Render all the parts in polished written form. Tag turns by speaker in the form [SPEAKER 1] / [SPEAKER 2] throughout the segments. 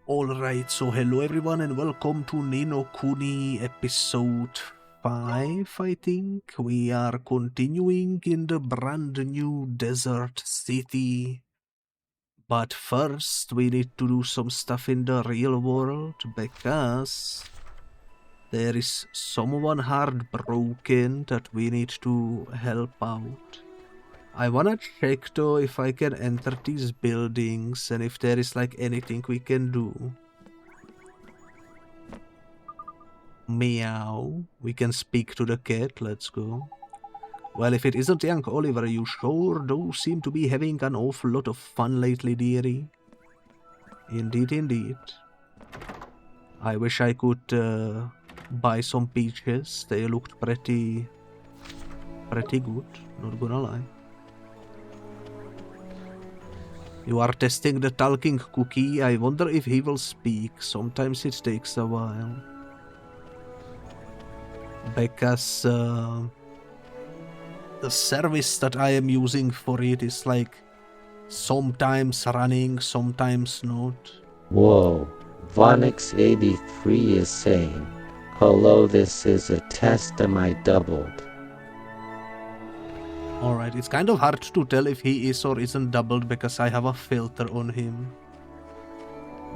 [SPEAKER 1] Alright, so hello everyone and welcome to Nino Kuni episode 5, I think. We are continuing in the brand new desert city. But first we need to do some stuff in the real world because there is someone heartbroken that we need to help out. I wanna check though if I can enter these buildings and if there is like anything we can do. Meow. We can speak to the cat. Let's go. Well, if it isn't young Oliver, you sure do seem to be having an awful lot of fun lately, dearie. Indeed, indeed. I wish I could buy some peaches. They looked pretty good, not gonna lie. You are testing the talking cookie. I wonder if he will speak. Sometimes it takes a while. Because the service that I am using for it is like sometimes running, sometimes not.
[SPEAKER 2] Whoa, Vonix83 is saying, hello, this is a test, am I doubled?
[SPEAKER 1] Alright, it's kind of hard to tell if he is or isn't doubled because I have a filter on him.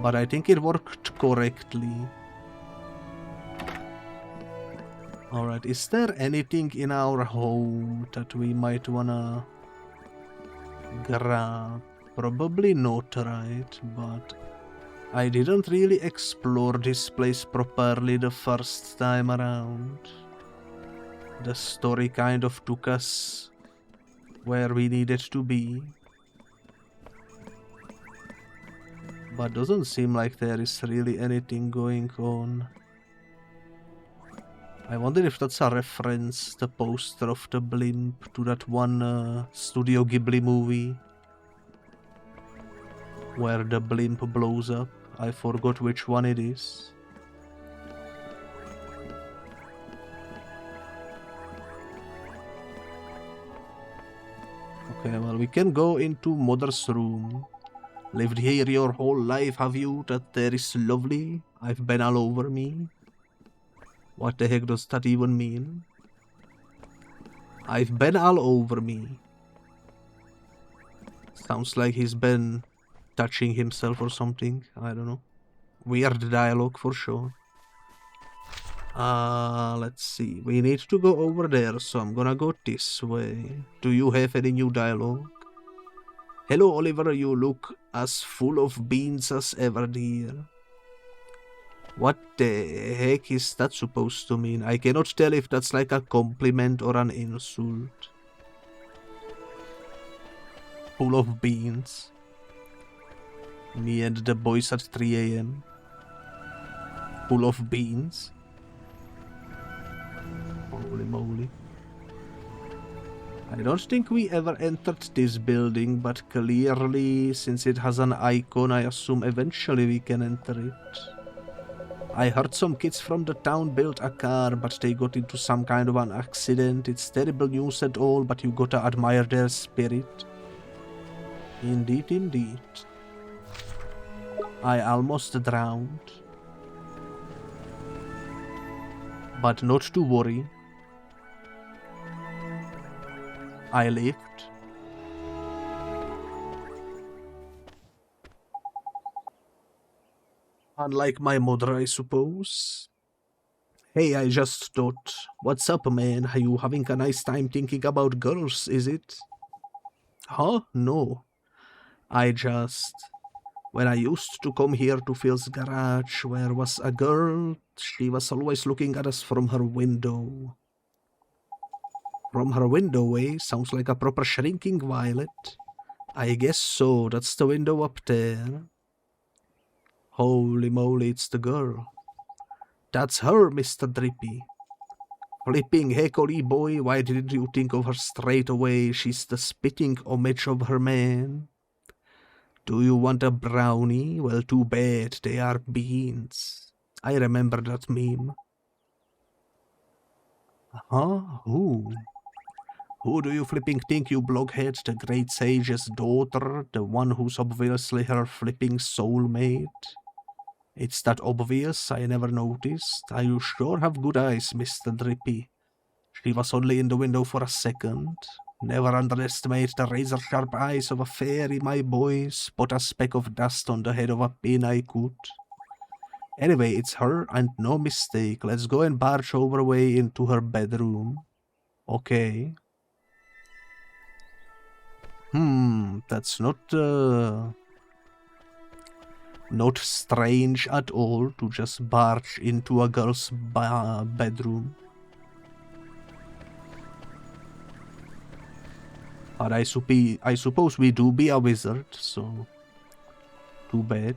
[SPEAKER 1] But I think it worked correctly. Alright, is there anything in our home that we might wanna grab? Probably not, right? But I didn't really explore this place properly the first time around. The story kind of took us where we needed to be. But doesn't seem like there is really anything going on. I wonder if that's a reference, the poster of the blimp, to that one Studio Ghibli movie where the blimp blows up. I forgot which one it is. Okay, well, we can go into Mother's room. Lived here your whole life, have you? That there is lovely. I've been all over me. What the heck does that even mean? I've been all over me. Sounds like he's been touching himself or something. I don't know. Weird dialogue for sure. Let's see. We need to go over there, so I'm gonna go this way. Do you have any new dialogue? Hello, Oliver. You look as full of beans as ever, dear. What the heck is that supposed to mean? I cannot tell if that's like a compliment or an insult. Full of beans. Me and the boys at 3 AM. Full of beans. Holy moly. I don't think we ever entered this building, but clearly, since it has an icon, I assume eventually we can enter it. I heard some kids from the town built a car, but they got into some kind of an accident. It's terrible news and all, but you gotta admire their spirit. Indeed, indeed. I almost drowned. But not to worry. I lived. Unlike my mother, I suppose. Hey, I just thought, what's up, man? Are you having a nice time thinking about girls, is it? Huh? No. When I used to come here to Phil's garage, where was a girl, she was always looking at us from her window. From her window, eh? Sounds like a proper shrinking violet. I guess so, that's the window up there. Holy moly, it's the girl. That's her, Mr. Drippy. Flipping heckly boy, why didn't you think of her straight away? She's the spitting image of her man. Do you want a brownie? Well, too bad, they are beans. I remember that meme. Huh? Who? Who do you flipping think, you blockhead? The great sage's daughter? The one who's obviously her flipping soulmate? It's that obvious, I never noticed. You sure have good eyes, Mr. Drippy. She was only in the window for a second. Never underestimate the razor-sharp eyes of a fairy, my boy. Spot a speck of dust on the head of a pin I could. Anyway, it's her and no mistake. Let's go and barge our way into her bedroom. Okay. That's not strange at all to just barge into a girl's bedroom. But I suppose we do be a wizard, so too bad.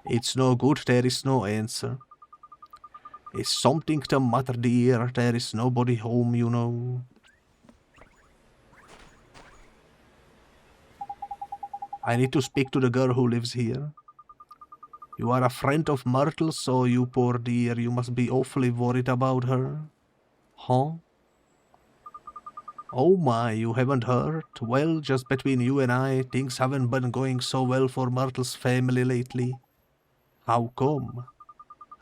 [SPEAKER 1] It's no good, there is no answer. Is something the matter, dear? There is nobody home, you know. I need to speak to the girl who lives here. You are a friend of Myrtle, so you poor dear, you must be awfully worried about her. Huh? Oh my, you haven't heard? Well, just between you and I, things haven't been going so well for Myrtle's family lately. How come?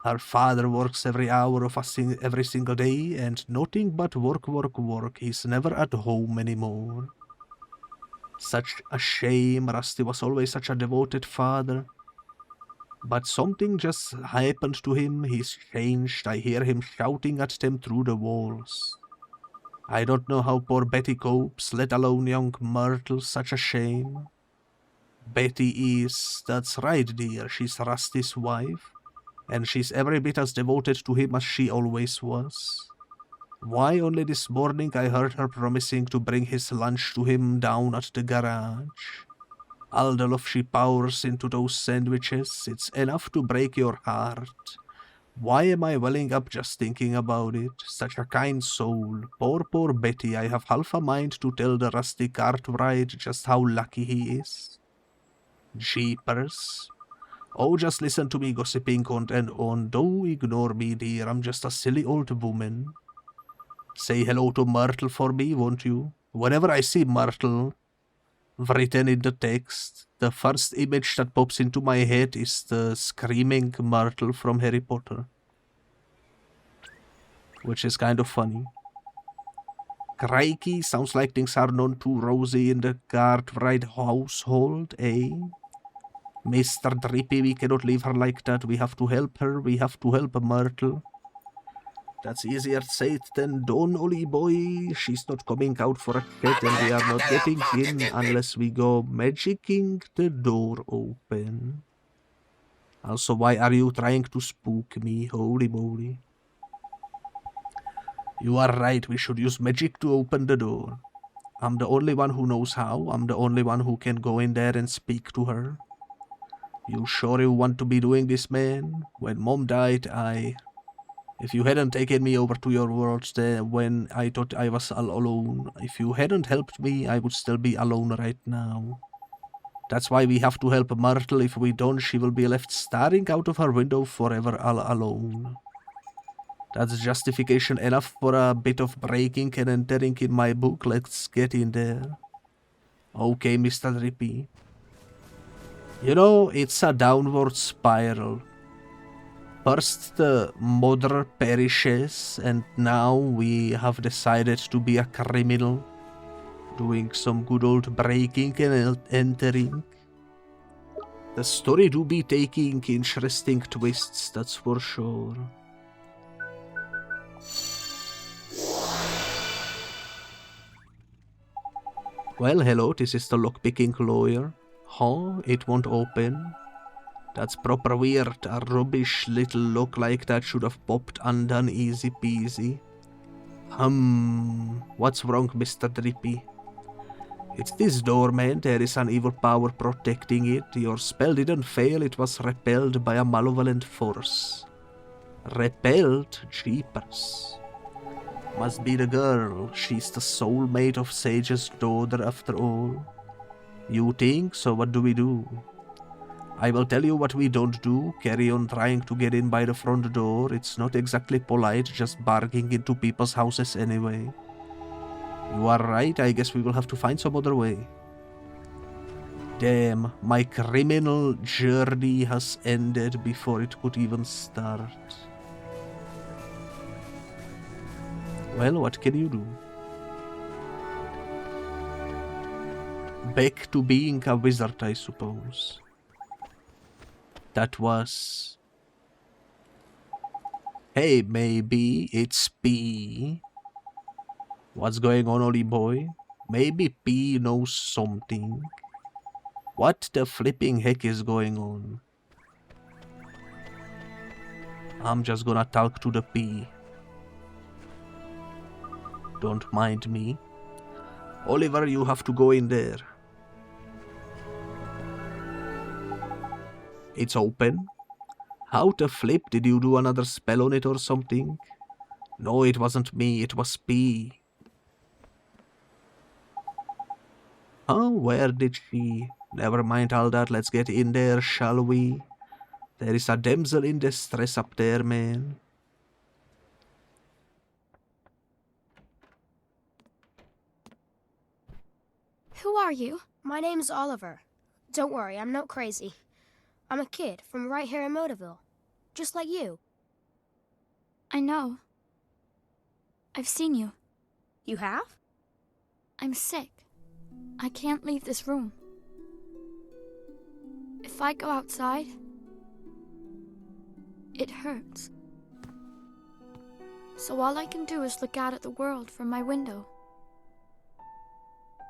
[SPEAKER 1] Her father works every hour of every single day, and nothing but work, work, work. He's never at home anymore. Such a shame. Rusty was always such a devoted father. But something just happened to him. He's changed. I hear him shouting at them through the walls. I don't know how poor Betty copes, let alone young Myrtle. Such a shame. Betty is... That's right, dear. She's Rusty's wife. And she's every bit as devoted to him as she always was. Why, only this morning I heard her promising to bring his lunch to him down at the garage. All the love she pours into those sandwiches, it's enough to break your heart. Why am I welling up just thinking about it? Such a kind soul. Poor, poor Betty, I have half a mind to tell the rusty Cartwright just how lucky he is. Jeepers. Oh, just listen to me gossiping on and on. Don't ignore me, dear. I'm just a silly old woman. Say hello to Myrtle for me, won't you? Whenever I see Myrtle written in the text, the first image that pops into my head is the screaming Myrtle from Harry Potter. Which is kind of funny. Crikey, sounds like things are none too rosy in the Cartwright household, eh? Mr. Drippy, we cannot leave her like that. We have to help her. We have to help Myrtle. That's easier said than done, Ollie boy. She's not coming out for a chat and we are not getting in unless we go magicking the door open. Also, why are you trying to spook me? Holy moly. You are right. We should use magic to open the door. I'm the only one who knows how. I'm the only one who can go in there and speak to her. You sure you want to be doing this, man? When Mom died, If you hadn't taken me over to your world there when I thought I was all alone, if you hadn't helped me, I would still be alone right now. That's why we have to help Myrtle. If we don't, she will be left staring out of her window forever all alone. That's justification enough for a bit of breaking and entering in my book. Let's get in there. Okay, Mr. Drippy. You know, it's a downward spiral. First the mother perishes, and now we have decided to be a criminal, doing some good old breaking and entering. The story do be taking interesting twists, that's for sure. Well, hello, this is the lockpicking lawyer. Huh? It won't open. That's proper weird. A rubbish little lock like that should have popped undone easy peasy. What's wrong, Mr. Drippy? It's this door, man. There is an evil power protecting it. Your spell didn't fail. It was repelled by a malevolent force. Repelled? Jeepers. Must be the girl. She's the soulmate of Sage's daughter after all. You think? So what do we do? I will tell you what we don't do. Carry on trying to get in by the front door. It's not exactly polite just barging into people's houses anyway. You are right, I guess we will have to find some other way. Damn, my criminal journey has ended before it could even start. Well, what can you do? Back to being a wizard, I suppose. That was... Hey, maybe it's P. What's going on, Ollie boy? Maybe P knows something. What the flipping heck is going on? I'm just gonna talk to the P. Don't mind me. Oliver, you have to go in there. It's open. How the flip, did you do another spell on it or something? No, it wasn't me, it was P. Oh, where did she? Never mind all that, let's get in there, shall we? There is a damsel in distress up there, man.
[SPEAKER 3] Who are you? My name's Oliver. Don't worry, I'm not crazy. I'm a kid from right here in Motorville. Just like you.
[SPEAKER 4] I know. I've seen you.
[SPEAKER 3] You have?
[SPEAKER 4] I'm sick. I can't leave this room. If I go outside, it hurts. So all I can do is look out at the world from my window.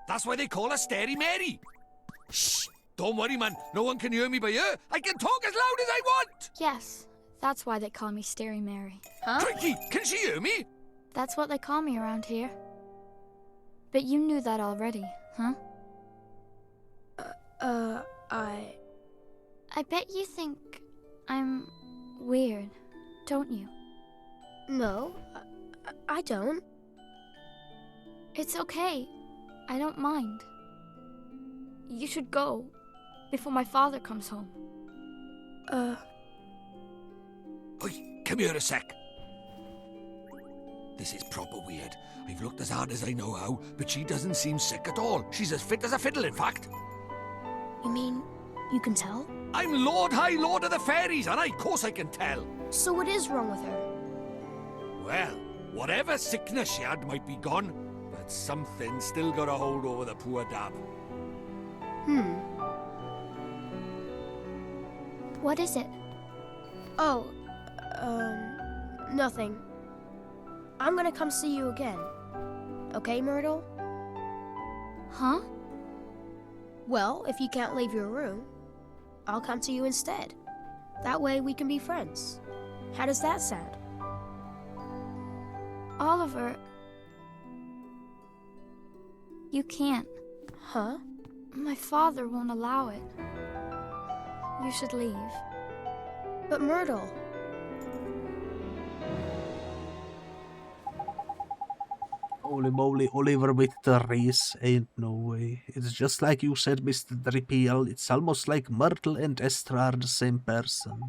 [SPEAKER 5] That's why they call her Stary Mary. Shh! Don't worry, man. No one can hear me by here. I can talk as loud as I want.
[SPEAKER 4] Yes, that's why they call me Stary Mary.
[SPEAKER 3] Huh?
[SPEAKER 5] Tricky, can she hear me?
[SPEAKER 4] That's what they call me around here. But you knew that already, huh? I bet you think I'm weird, don't you?
[SPEAKER 3] No, I don't.
[SPEAKER 4] It's okay. I don't mind. You should go before my father comes home.
[SPEAKER 5] Oi, come here a sec. This is proper weird. I've looked as hard as I know how, but she doesn't seem sick at all. She's as fit as a fiddle, in fact.
[SPEAKER 3] You mean you can tell?
[SPEAKER 5] I'm Lord High Lord of the Fairies, and of course I can tell.
[SPEAKER 3] So what is wrong with her?
[SPEAKER 5] Well, whatever sickness she had might be gone, but something still got a hold over the poor dab.
[SPEAKER 4] What is it?
[SPEAKER 3] Oh, nothing. I'm gonna come see you again. Okay, Myrtle?
[SPEAKER 4] Huh?
[SPEAKER 3] Well, if you can't leave your room, I'll come to you instead. That way we can be friends. How does that sound?
[SPEAKER 4] Oliver, you can't.
[SPEAKER 3] Huh?
[SPEAKER 4] My father won't allow it. You should leave.
[SPEAKER 3] But Myrtle...
[SPEAKER 1] Holy moly, Oliver with the race, ain't no way. It's just like you said, Mr. Dripial, it's almost like Myrtle and Esther are the same person.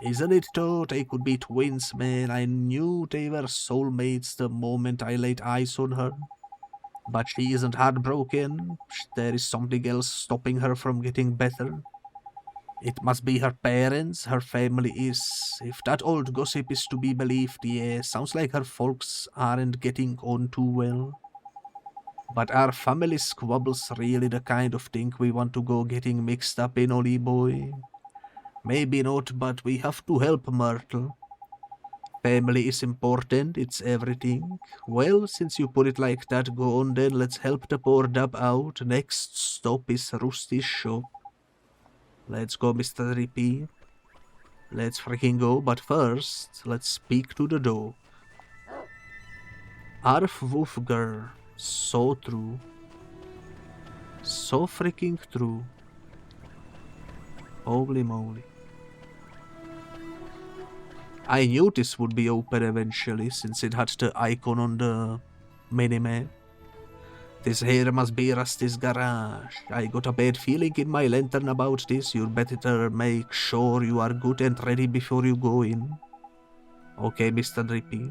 [SPEAKER 1] Isn't it though? They could be twins, man. I knew they were soulmates the moment I laid eyes on her. But she isn't heartbroken. There is something else stopping her from getting better. It must be her parents, her family is. If that old gossip is to be believed, yeah, sounds like her folks aren't getting on too well. But are family squabbles really the kind of thing we want to go getting mixed up in, Ollie boy? Maybe not, but we have to help Myrtle. Family is important, it's everything. Well, since you put it like that, go on then, let's help the poor dab out. Next stop is Rusty's shop. Let's go, Mr. Drippy. Let's freaking go, but first, let's speak to the dog. Arf Wolfgar. So true. So freaking true. Holy moly. I knew this would be open eventually, since it had the icon on the minimap. This here must be Rusty's garage. I got a bad feeling in my lantern about this. You'd better make sure you are good and ready before you go in. Okay, Mr. Drippy.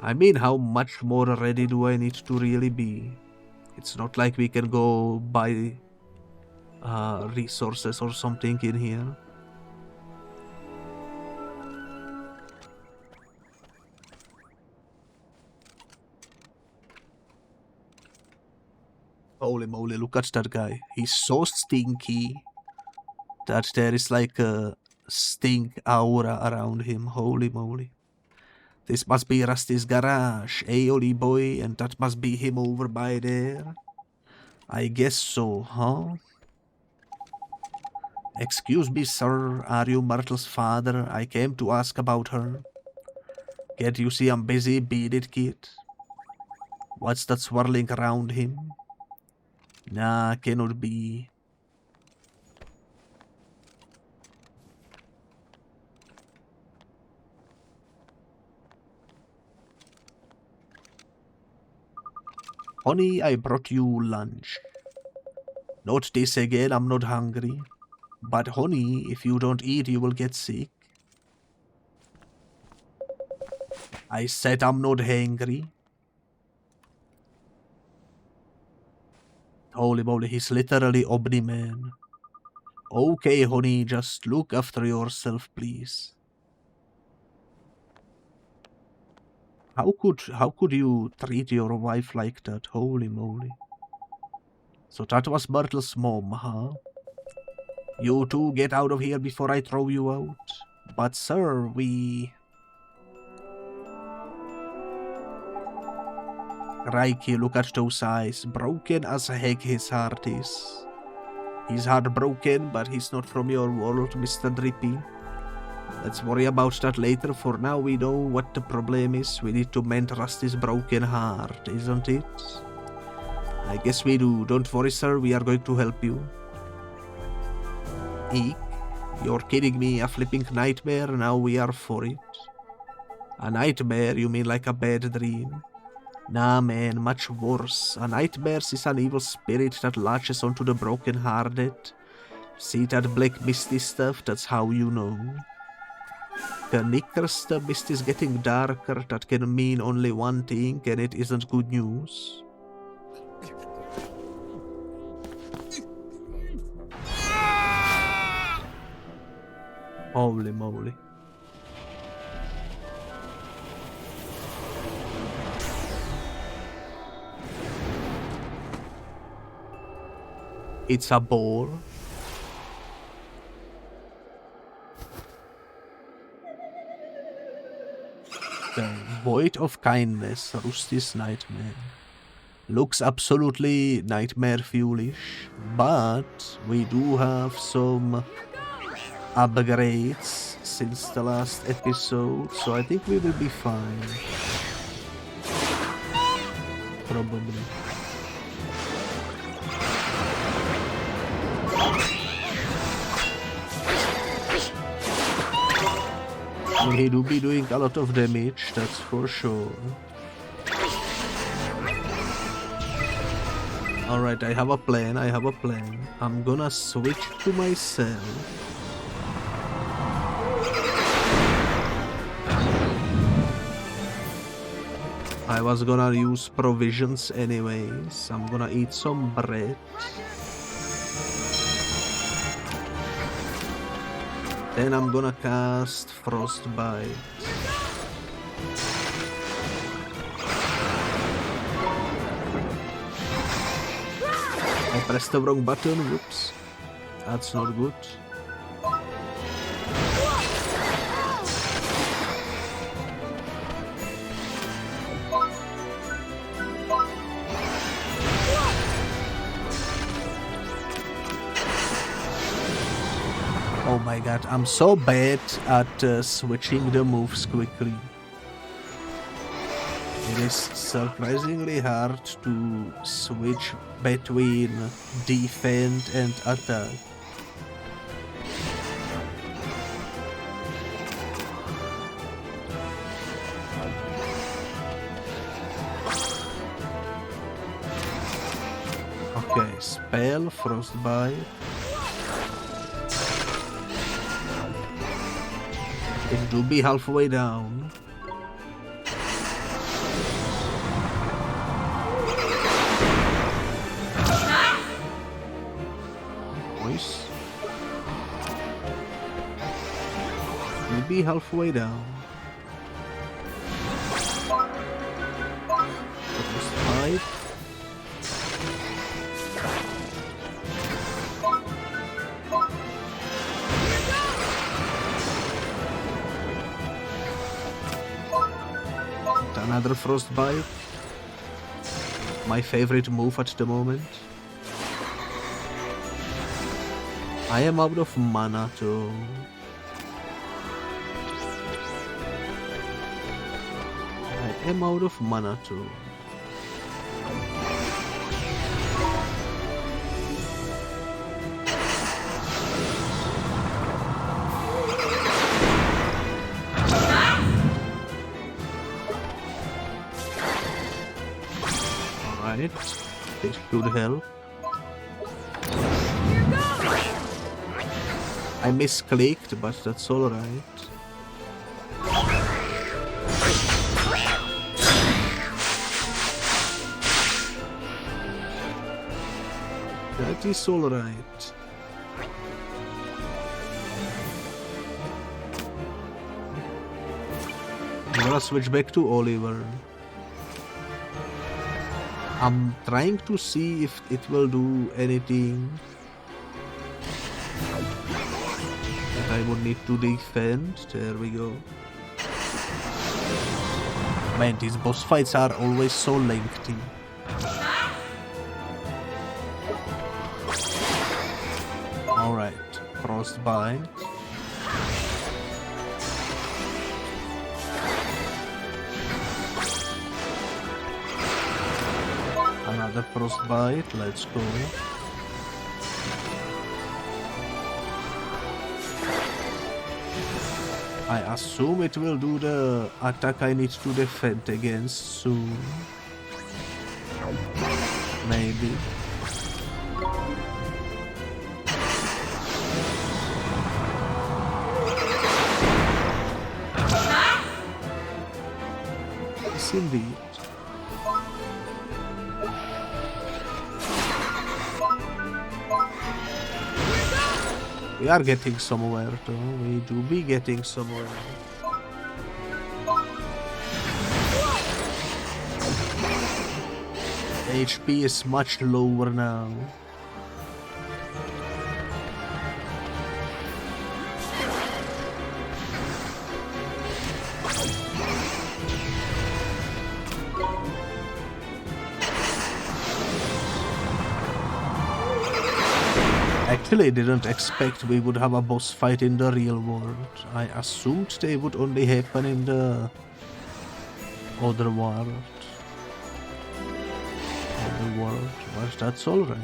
[SPEAKER 1] I mean, how much more ready do I need to really be? It's not like we can go buy resources or something in here. Holy moly, look at that guy. He's so stinky that there is like a stink aura around him. Holy moly. This must be Rusty's garage, Holy boy, and that must be him over by there. I guess so, huh? Excuse me, sir. Are you Myrtle's father? I came to ask about her. Can't you see I'm busy? Beat it, kid. What's that swirling around him? Nah, cannot be. Honey, I brought you lunch. Not this again, I'm not hungry. But honey, if you don't eat, you will get sick. I said I'm not hungry. Holy moly, he's literally Omni-Man. Okay, honey, just look after yourself, please. How could you treat your wife like that? Holy moly. So that was Myrtle's mom, huh? You two get out of here before I throw you out. But sir, we... Crikey, look at those eyes. Broken as heck his heart is. He's heartbroken, but he's not from your world, Mr. Drippy. Let's worry about that later. For now, we know what the problem is. We need to mend Rusty's broken heart, isn't it? I guess we do. Don't worry, sir. We are going to help you. Eek? You're kidding me. A flipping nightmare? Now we are for it. A nightmare? You mean like a bad dream? Nah, man, much worse. A nightmare is an evil spirit that latches onto the broken-hearted. See that black misty stuff? That's how you know. The knickers, the mist is getting darker. That can mean only one thing, and it isn't good news. Holy moly. It's a ball. The Void of Kindness, Rusty's Nightmare. Looks absolutely nightmare fuelish, but we do have some upgrades since the last episode, so I think we will be fine. Probably. He do be doing a lot of damage, that's for sure. Alright, I have a plan, I'm gonna switch to myself. I was gonna use provisions anyways. I'm gonna eat some bread. Then I'm gonna cast Frostbite. I pressed the wrong button, whoops. That's not good. Oh my god, I'm so bad at switching the moves quickly. It is surprisingly hard to switch between defend and attack. Okay, spell, Frostbite. It do be halfway down. be halfway down. Five. Another frostbite. My favorite move at the moment. I am out of mana too. I am out of mana too. Alright, this should help. I misclicked, but that's alright. That is alright. I'm gonna switch back to Oliver. I'm trying to see if it will do anything that I would need to defend. There we go. Man, these boss fights are always so lengthy. Alright, frostbite. Another frostbite, let's go. I assume it will do the attack I need to defend against soon. Maybe. Yes, indeed. We are getting somewhere though, we do be getting somewhere. HP is much lower now. Actually, I didn't expect we would have a boss fight in the real world. I assumed they would only happen in the other world. But that's alright.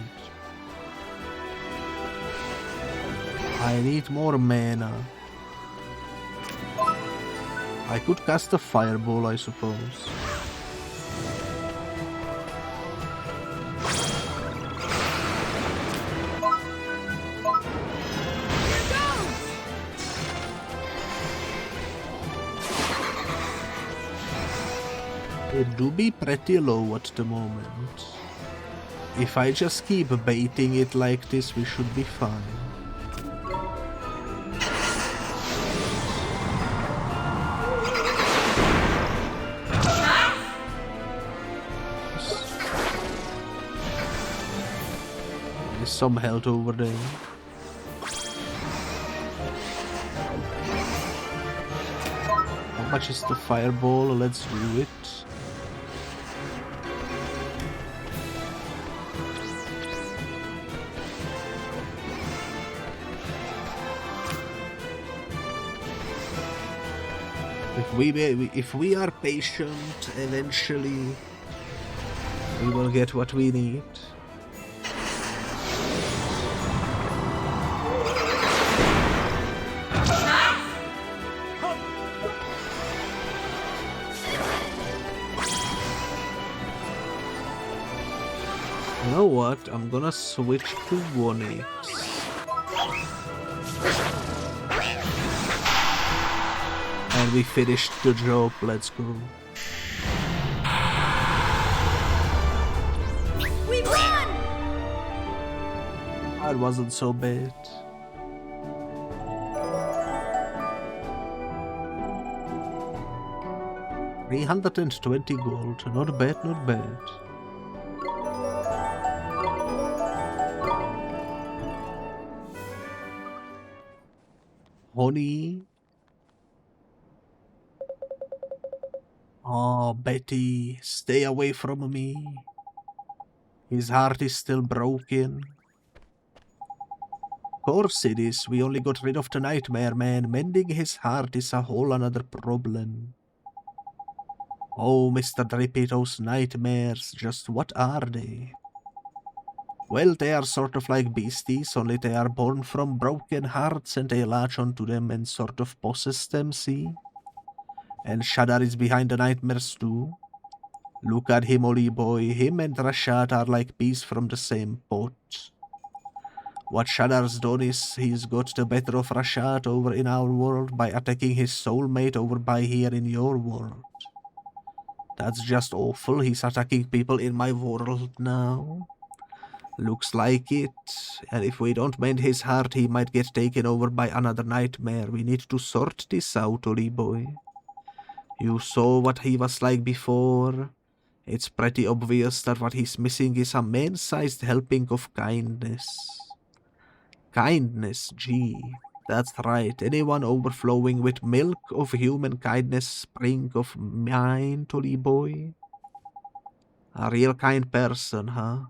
[SPEAKER 1] I need more mana. I could cast a fireball, I suppose. It do be pretty low at the moment. If I just keep baiting it like this, we should be fine. There's some health over there. How much is the fireball? Let's do it. If we are patient, eventually we will get what we need. You know what? I'm gonna switch to 1x. And we finished the job, let's go.
[SPEAKER 6] We won!
[SPEAKER 1] That wasn't so bad. 320 gold. Not bad, not bad. Honey. Oh, Betty, stay away from me. His heart is still broken. Course it is. We only got rid of the nightmare, man. Mending his heart is a whole another problem. Oh, Mr. Drippy, those nightmares, just what are they? Well, they are sort of like beasties, only they are born from broken hearts and they latch onto them and sort of possess them, see? And Shadar is behind the nightmares too. Look at him, Oli boy. Him and Rashad are like peas from the same pot. What Shadar's done is he's got the better of Rashad over in our world by attacking his soulmate over by here in your world. That's just awful. He's attacking people in my world now. Looks like it. And if we don't mend his heart, he might get taken over by another nightmare. We need to sort this out, Oli boy. You saw what he was like before. It's pretty obvious that what he's missing is a man-sized helping of kindness. Kindness, gee. That's right. Anyone overflowing with milk of human kindness, spring of mine, Tolly boy? A real kind person, huh?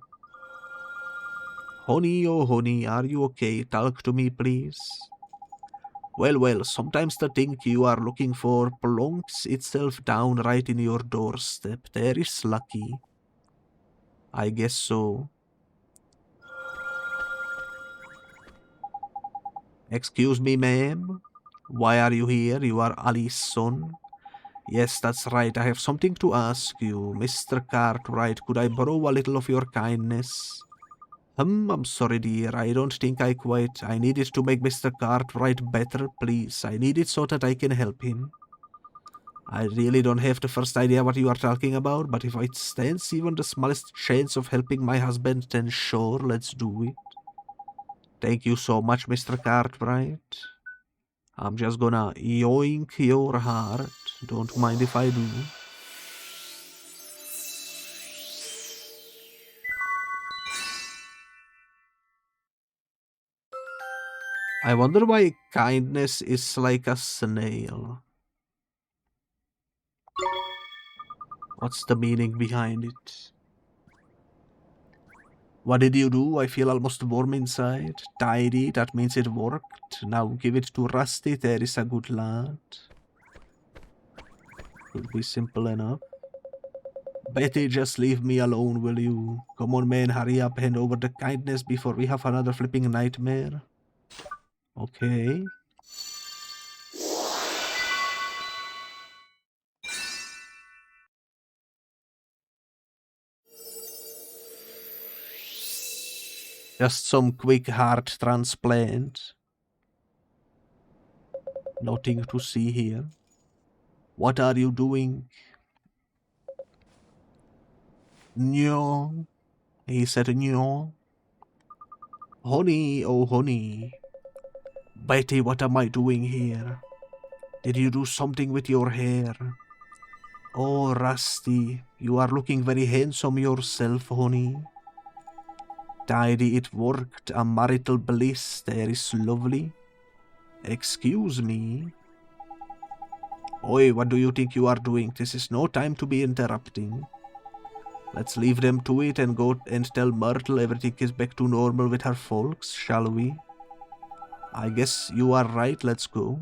[SPEAKER 1] Honey, oh honey, are you okay? Talk to me, please. Well, sometimes the thing you are looking for plonks itself down right in your doorstep. There is lucky. I guess so. Excuse me, ma'am. Why are you here? You are Ali's son. Yes, that's right. I have something to ask you. Mr. Cartwright, could I borrow a little of your kindness? I'm sorry, dear. I don't think I need it to make Mr. Cartwright better, please. I need it so that I can help him. I really don't have the first idea what you are talking about, but if it stands even the smallest chance of helping my husband, then sure, let's do it. Thank you so much, Mr. Cartwright. I'm just gonna yoink your heart. Don't mind if I do. I wonder why kindness is like a snail. What's the meaning behind it? What did you do? I feel almost warm inside. Tidy, that means it worked. Now give it to Rusty, there is a good lad. Could be simple enough. Betty, just leave me alone, will you? Come on, man, hurry up, hand over the kindness before we have another flipping nightmare. Okay. Just some quick heart transplant. Nothing to see here. What are you doing? No. He said no. Honey, oh honey. Betty, what am I doing here? Did you do something with your hair? Oh, Rusty, you are looking very handsome yourself, honey. Tidy, it worked. A marital bliss. There is lovely. Excuse me. Oi, what do you think you are doing? This is no time to be interrupting. Let's leave them to it and go and tell Myrtle everything is back to normal with her folks, shall we? I guess you are right, let's go.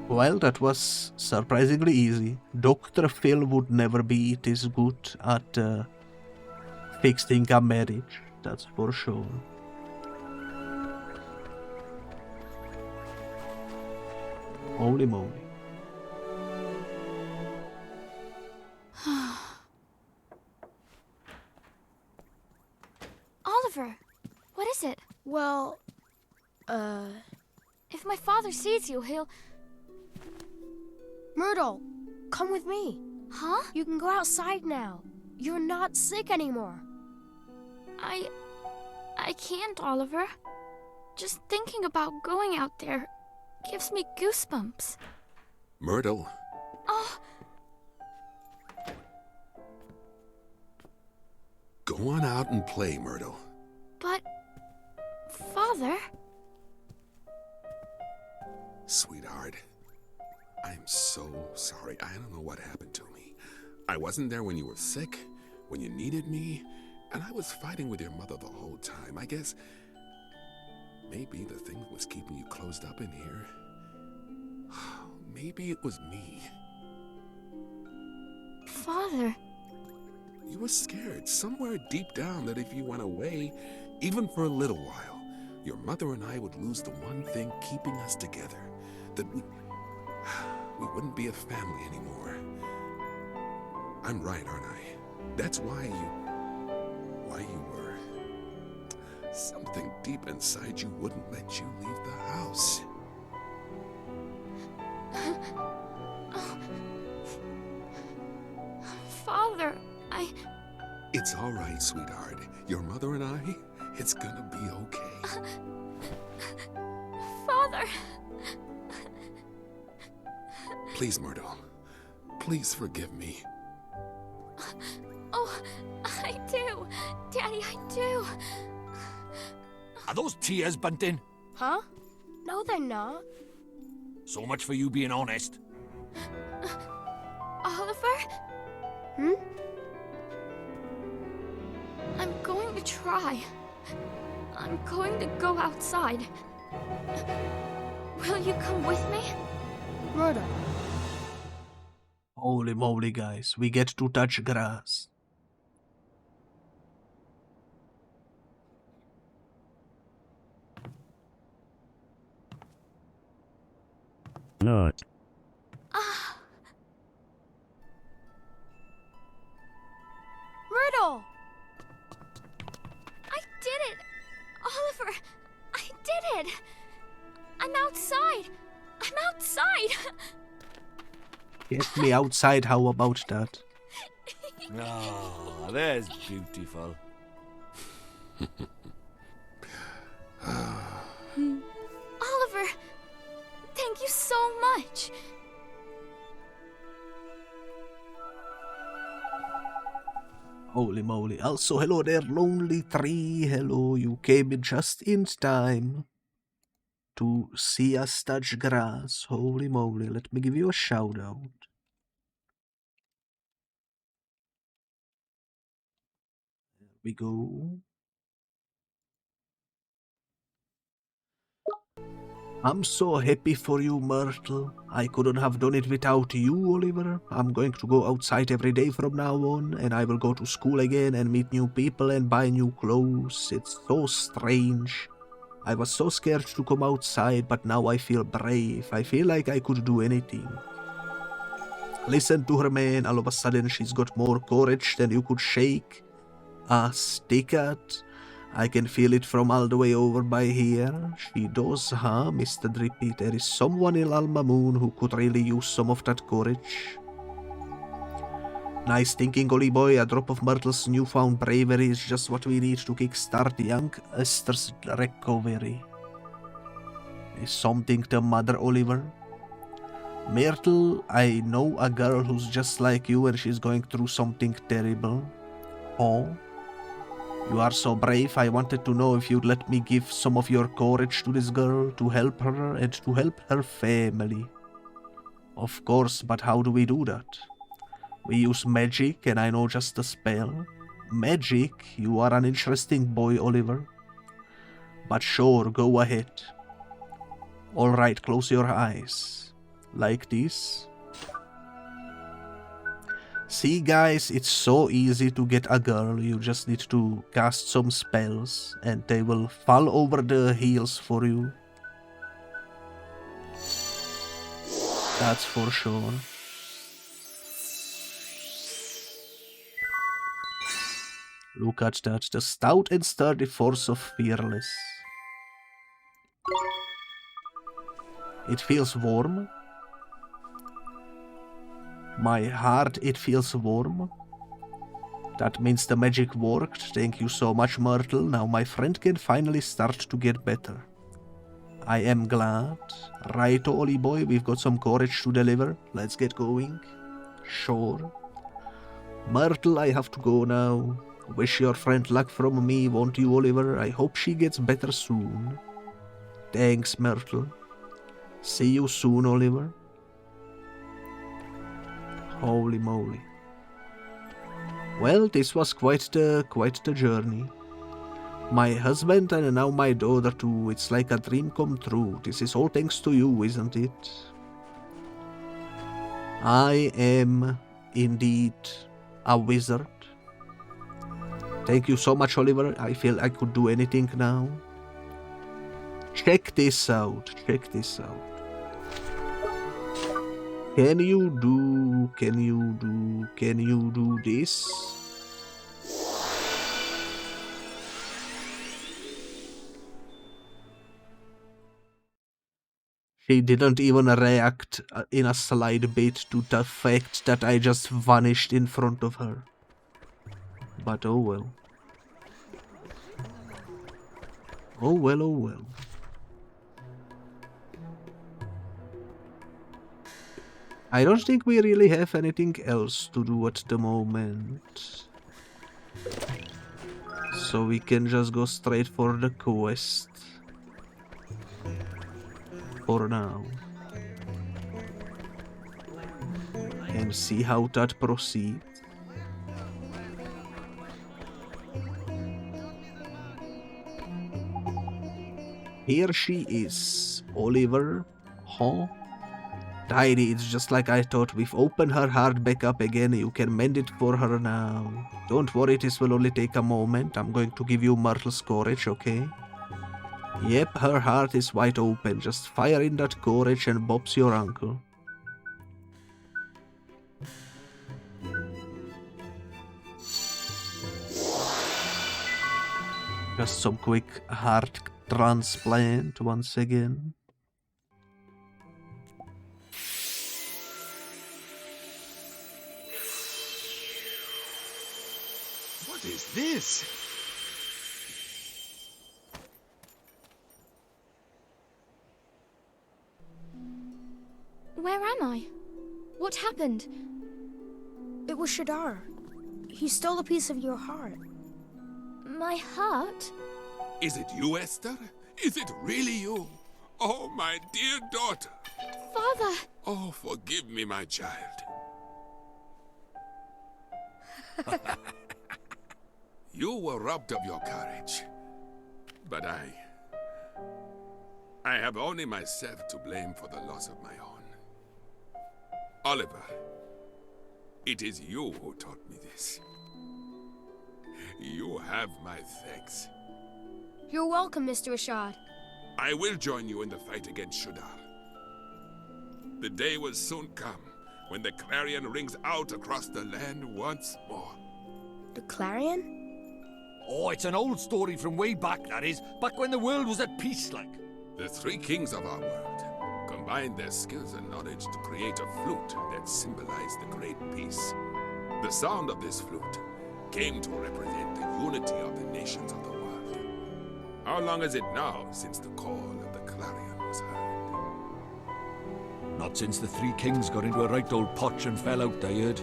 [SPEAKER 1] Well, that was surprisingly easy. Dr. Phil would never be this good at fixing a marriage, that's for sure. Holy moly.
[SPEAKER 4] Oliver, what is it?
[SPEAKER 3] Well,
[SPEAKER 4] If my father sees you, he'll...
[SPEAKER 3] Myrtle, come with me.
[SPEAKER 4] Huh?
[SPEAKER 3] You can go outside now. You're not sick anymore.
[SPEAKER 4] I can't, Oliver. Just thinking about going out there, gives me goosebumps.
[SPEAKER 5] Myrtle.
[SPEAKER 4] Oh,
[SPEAKER 5] Go on out and play, Myrtle.
[SPEAKER 4] but... Father?
[SPEAKER 5] Sweetheart, I'm so sorry. I don't know what happened to me. I wasn't there when you were sick, when you needed me, and I was fighting with your mother the whole time. I guess maybe the thing that was keeping you closed up in here, maybe it was me.
[SPEAKER 4] Father?
[SPEAKER 5] You were scared somewhere deep down that if you went away, even for a little while, your mother and I would lose the one thing keeping us together. That we wouldn't be a family anymore. I'm right, aren't I? That's why you were. Something deep inside you wouldn't let you leave the house.
[SPEAKER 4] Father,
[SPEAKER 5] It's all right, sweetheart. Your mother and I, it's gonna be okay.
[SPEAKER 4] Father!
[SPEAKER 5] Please, Myrtle. Please forgive me.
[SPEAKER 4] Oh, I do. Daddy, I do.
[SPEAKER 5] Are those tears, Bunting?
[SPEAKER 3] Huh? No, they're not.
[SPEAKER 5] So much for you being honest.
[SPEAKER 4] Oliver?
[SPEAKER 3] Hmm?
[SPEAKER 4] I'm going to try. I'm going to go outside. Will you come with me?
[SPEAKER 3] Murder.
[SPEAKER 1] Holy moly, guys, we get to touch grass.
[SPEAKER 6] Not.
[SPEAKER 3] Myrtle!
[SPEAKER 4] I did it! Oliver, I did it! I'm outside! I'm outside!
[SPEAKER 1] Get me outside, how about that?
[SPEAKER 5] Oh, that's beautiful.
[SPEAKER 4] Oliver, thank you so much.
[SPEAKER 1] Holy moly. Also, hello there, Lonely Tree. Hello, you came in just in time to see us touch grass. Holy moly, let me give you a shout out. There we go. I'm so happy for you, Myrtle. I couldn't have done it without you, Oliver. I'm going to go outside every day from now on, and I will go to school again and meet new people and buy new clothes. It's so strange. I was so scared to come outside, but now I feel brave. I feel like I could do anything. Listen to her, man. All of a sudden, she's got more courage than you could shake a stick at. I can feel it from all the way over by here. She does, huh, Mr. Drippy? There is someone in Alma Moon who could really use some of that courage. Nice thinking, Ollie boy. A drop of Myrtle's newfound bravery is just what we need to kickstart young Esther's recovery. Is something the matter, Oliver? Myrtle, I know a girl who's just like you and she's going through something terrible. Oh? You are so brave, I wanted to know if you'd let me give some of your courage to this girl to help her and to help her family. Of course, but how do we do that? We use magic and I know just a spell. Magic? You are an interesting boy, Oliver. But sure, go ahead. Alright, close your eyes. Like this. See guys, it's so easy to get a girl, you just need to cast some spells and they will fall over the heels for you. That's for sure. Look at that, the stout and sturdy force of Fearless. It feels warm. My heart, it feels warm. That means the magic worked. Thank you so much, Myrtle. Now my friend can finally start to get better. I am glad. Right, Ollie boy, we've got some courage to deliver. Let's get going. Sure. Myrtle, I have to go now. Wish your friend luck from me, won't you, Oliver? I hope she gets better soon. Thanks, Myrtle. See you soon, Oliver. Holy moly. Well, this was quite the journey. My husband and now my daughter too. It's like a dream come true. This is all thanks to you, isn't it? I am indeed a wizard. Thank you so much, Oliver. I feel I could do anything now. Check this out. Check this out. Can you do this? She didn't even react in a slight bit to the fact that I just vanished in front of her. But oh well. Oh well, oh well. I don't think we really have anything else to do at the moment. So we can just go straight for the quest. For now. And see how that proceeds. Here she is. Oliver. Huh? Tidy, it's just like I thought. We've opened her heart back up again. You can mend it for her now. Don't worry, this will only take a moment. I'm going to give you Myrtle's courage, okay? Yep, her heart is wide open. Just fire in that courage and Bob's your uncle. Just some quick heart transplant once again.
[SPEAKER 7] What is this?
[SPEAKER 4] Where am I? What happened?
[SPEAKER 3] It was Shadar. He stole a piece of your heart.
[SPEAKER 4] My heart?
[SPEAKER 5] Is it you, Esther? Is it really you? Oh, my dear daughter.
[SPEAKER 4] Father!
[SPEAKER 5] Oh, forgive me, my child. You were robbed of your courage. But I have only myself to blame for the loss of my own. Oliver, it is you who taught me this. You have my thanks.
[SPEAKER 3] You're welcome, Mr. Rashad.
[SPEAKER 5] I will join you in the fight against Shadar. The day will soon come when the clarion rings out across the land once more.
[SPEAKER 3] The Clarion?
[SPEAKER 7] Oh, it's an old story from way back, that is. Back when the world was at peace, like.
[SPEAKER 5] The three kings of our world combined their skills and knowledge to create a flute that symbolized the great peace. The sound of this flute came to represent the unity of the nations of the world. How long is it now since the call of the clarion was heard?
[SPEAKER 7] Not since the three kings got into a right old potch and fell out, I heard.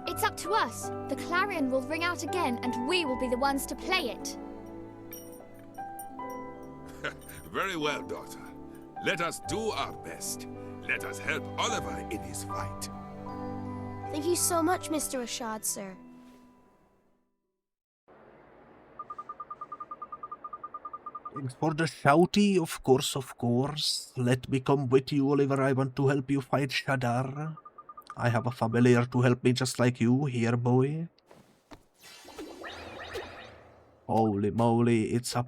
[SPEAKER 4] It's up to us. The clarion will ring out again, and we will be the ones to play it.
[SPEAKER 5] Very well, daughter. Let us do our best. Let us help Oliver in his fight.
[SPEAKER 3] Thank you so much, Mr. Rashad, sir.
[SPEAKER 1] Thanks for the shouty, of course, of course. Let me come with you, Oliver. I want to help you fight Shadar. I have a familiar to help me just like you, here, boy. Holy moly, it's a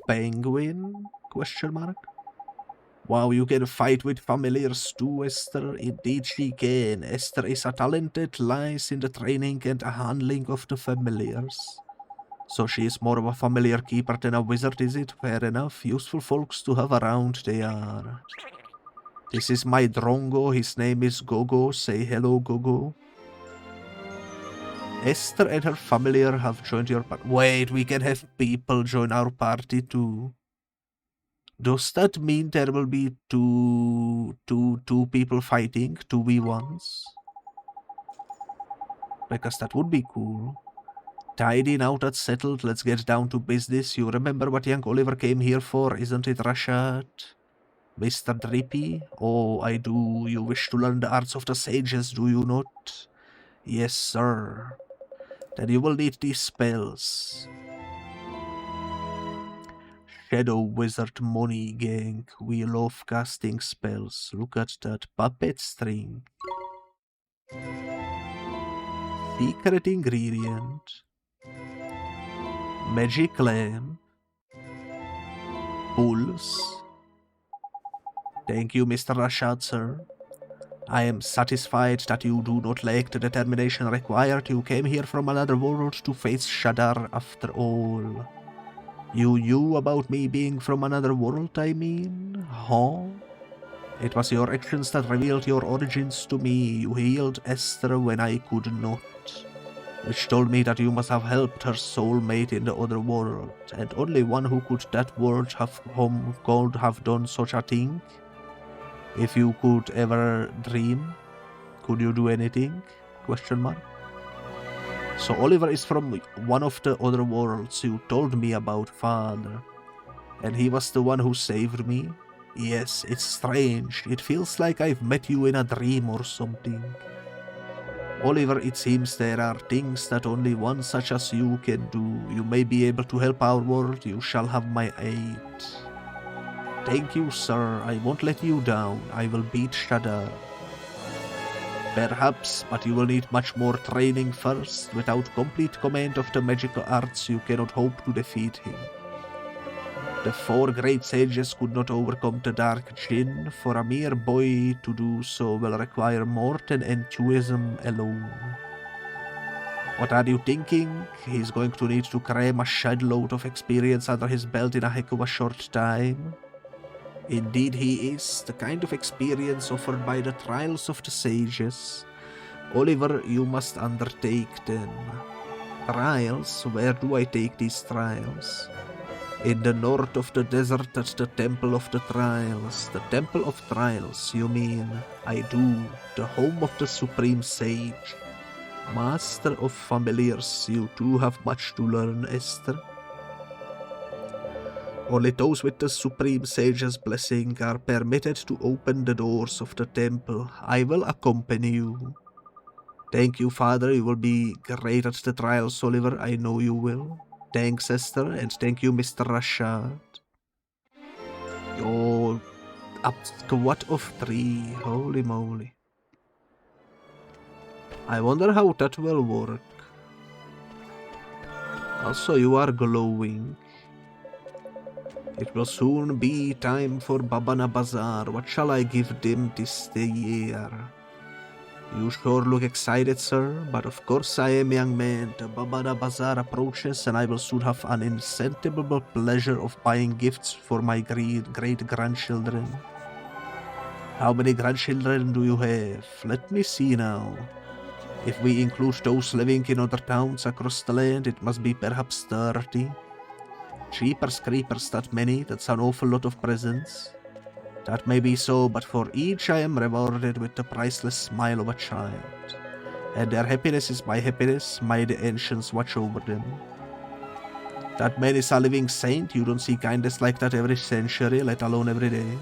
[SPEAKER 1] penguin? Question mark. Wow, you can fight with familiars too, Esther. Indeed she can. Esther is a talented lies in the training and handling of the familiars. So she is more of a familiar keeper than a wizard, is it? Fair enough. Useful folks to have around, they are. This is my Drongo. His name is Gogo. Say hello, Gogo. Esther and her familiar have joined your party. Wait, we can have people join our party too. Does that mean there will be two people fighting, 2v1s? Because that would be cool. Tidy, now that's settled, let's get down to business. You remember what young Oliver came here for, isn't it, Rashad? Mr. Drippy? Oh, I do. You wish to learn the arts of the sages, do you not? Yes, sir. Then you will need these spells. Shadow Wizard Money Gang. We love casting spells. Look at that puppet string. Secret ingredient. Magic lamp. Pulse. Thank you, Mr. Rashad, sir. I am satisfied that you do not lack the determination required. You came here from another world to face Shadar after all. You knew about me being from another world, I mean? Huh? It was your actions that revealed your origins to me. You healed Esther when I could not, which told me that you must have helped her soulmate in the other world, and only one who could that world have done such a thing. If you could ever dream, could you do anything? Question mark. So Oliver is from one of the other worlds you told me about, father. And he was the one who saved me? Yes, it's strange. It feels like I've met you in a dream or something. Oliver, it seems there are things that only one such as you can do. You may be able to help our world. You shall have my aid. Thank you, sir. I won't let you down. I will beat Shadar. Perhaps, but you will need much more training first. Without complete command of the magical arts, you cannot hope to defeat him. The 4 great sages could not overcome the dark djinn. For a mere boy to do so will require more than enthusiasm alone. What are you thinking? He's going to need to cram a shed load of experience under his belt in a heck of a short time. Indeed he is, the kind of experience offered by the trials of the sages. Oliver, you must undertake them. Trials? Where do I take these trials? In the north of the desert at the Temple of the Trials. The Temple of Trials, you mean? I do. The home of the Supreme Sage. Master of Familiars, you too have much to learn, Esther. Only those with the Supreme Sage's blessing are permitted to open the doors of the temple. I will accompany you. Thank you, Father. You will be great at the trials, Oliver. I know you will. Thanks, Esther, and thank you, Mr. Rashad. You're up squat of 3. Holy moly. I wonder how that will work. Also, you are glowing. It will soon be time for Babana Bazaar. What shall I give them this year? You sure look excited, sir, but of course I am, young man. The Babana Bazaar approaches and I will soon have an insatiable pleasure of buying gifts for my great-grandchildren. How many grandchildren do you have? Let me see now. If we include those living in other towns across the land, it must be perhaps 30. Jeepers creepers, that many? That's an awful lot of presents. That may be so, but for each I am rewarded with the priceless smile of a child. And their happiness is my happiness, may the ancients watch over them. That man is a living saint. You don't see kindness like that every century, let alone every day.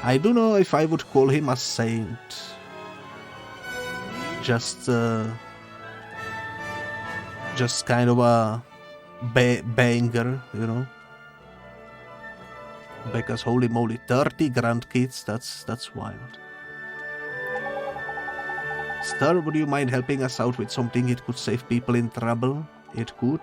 [SPEAKER 1] I don't know if I would call him a saint. Just kind of a banger, you know. Because holy moly, 30 grandkids, that's wild. Sir, would you mind helping us out with something? It could save people in trouble. It could.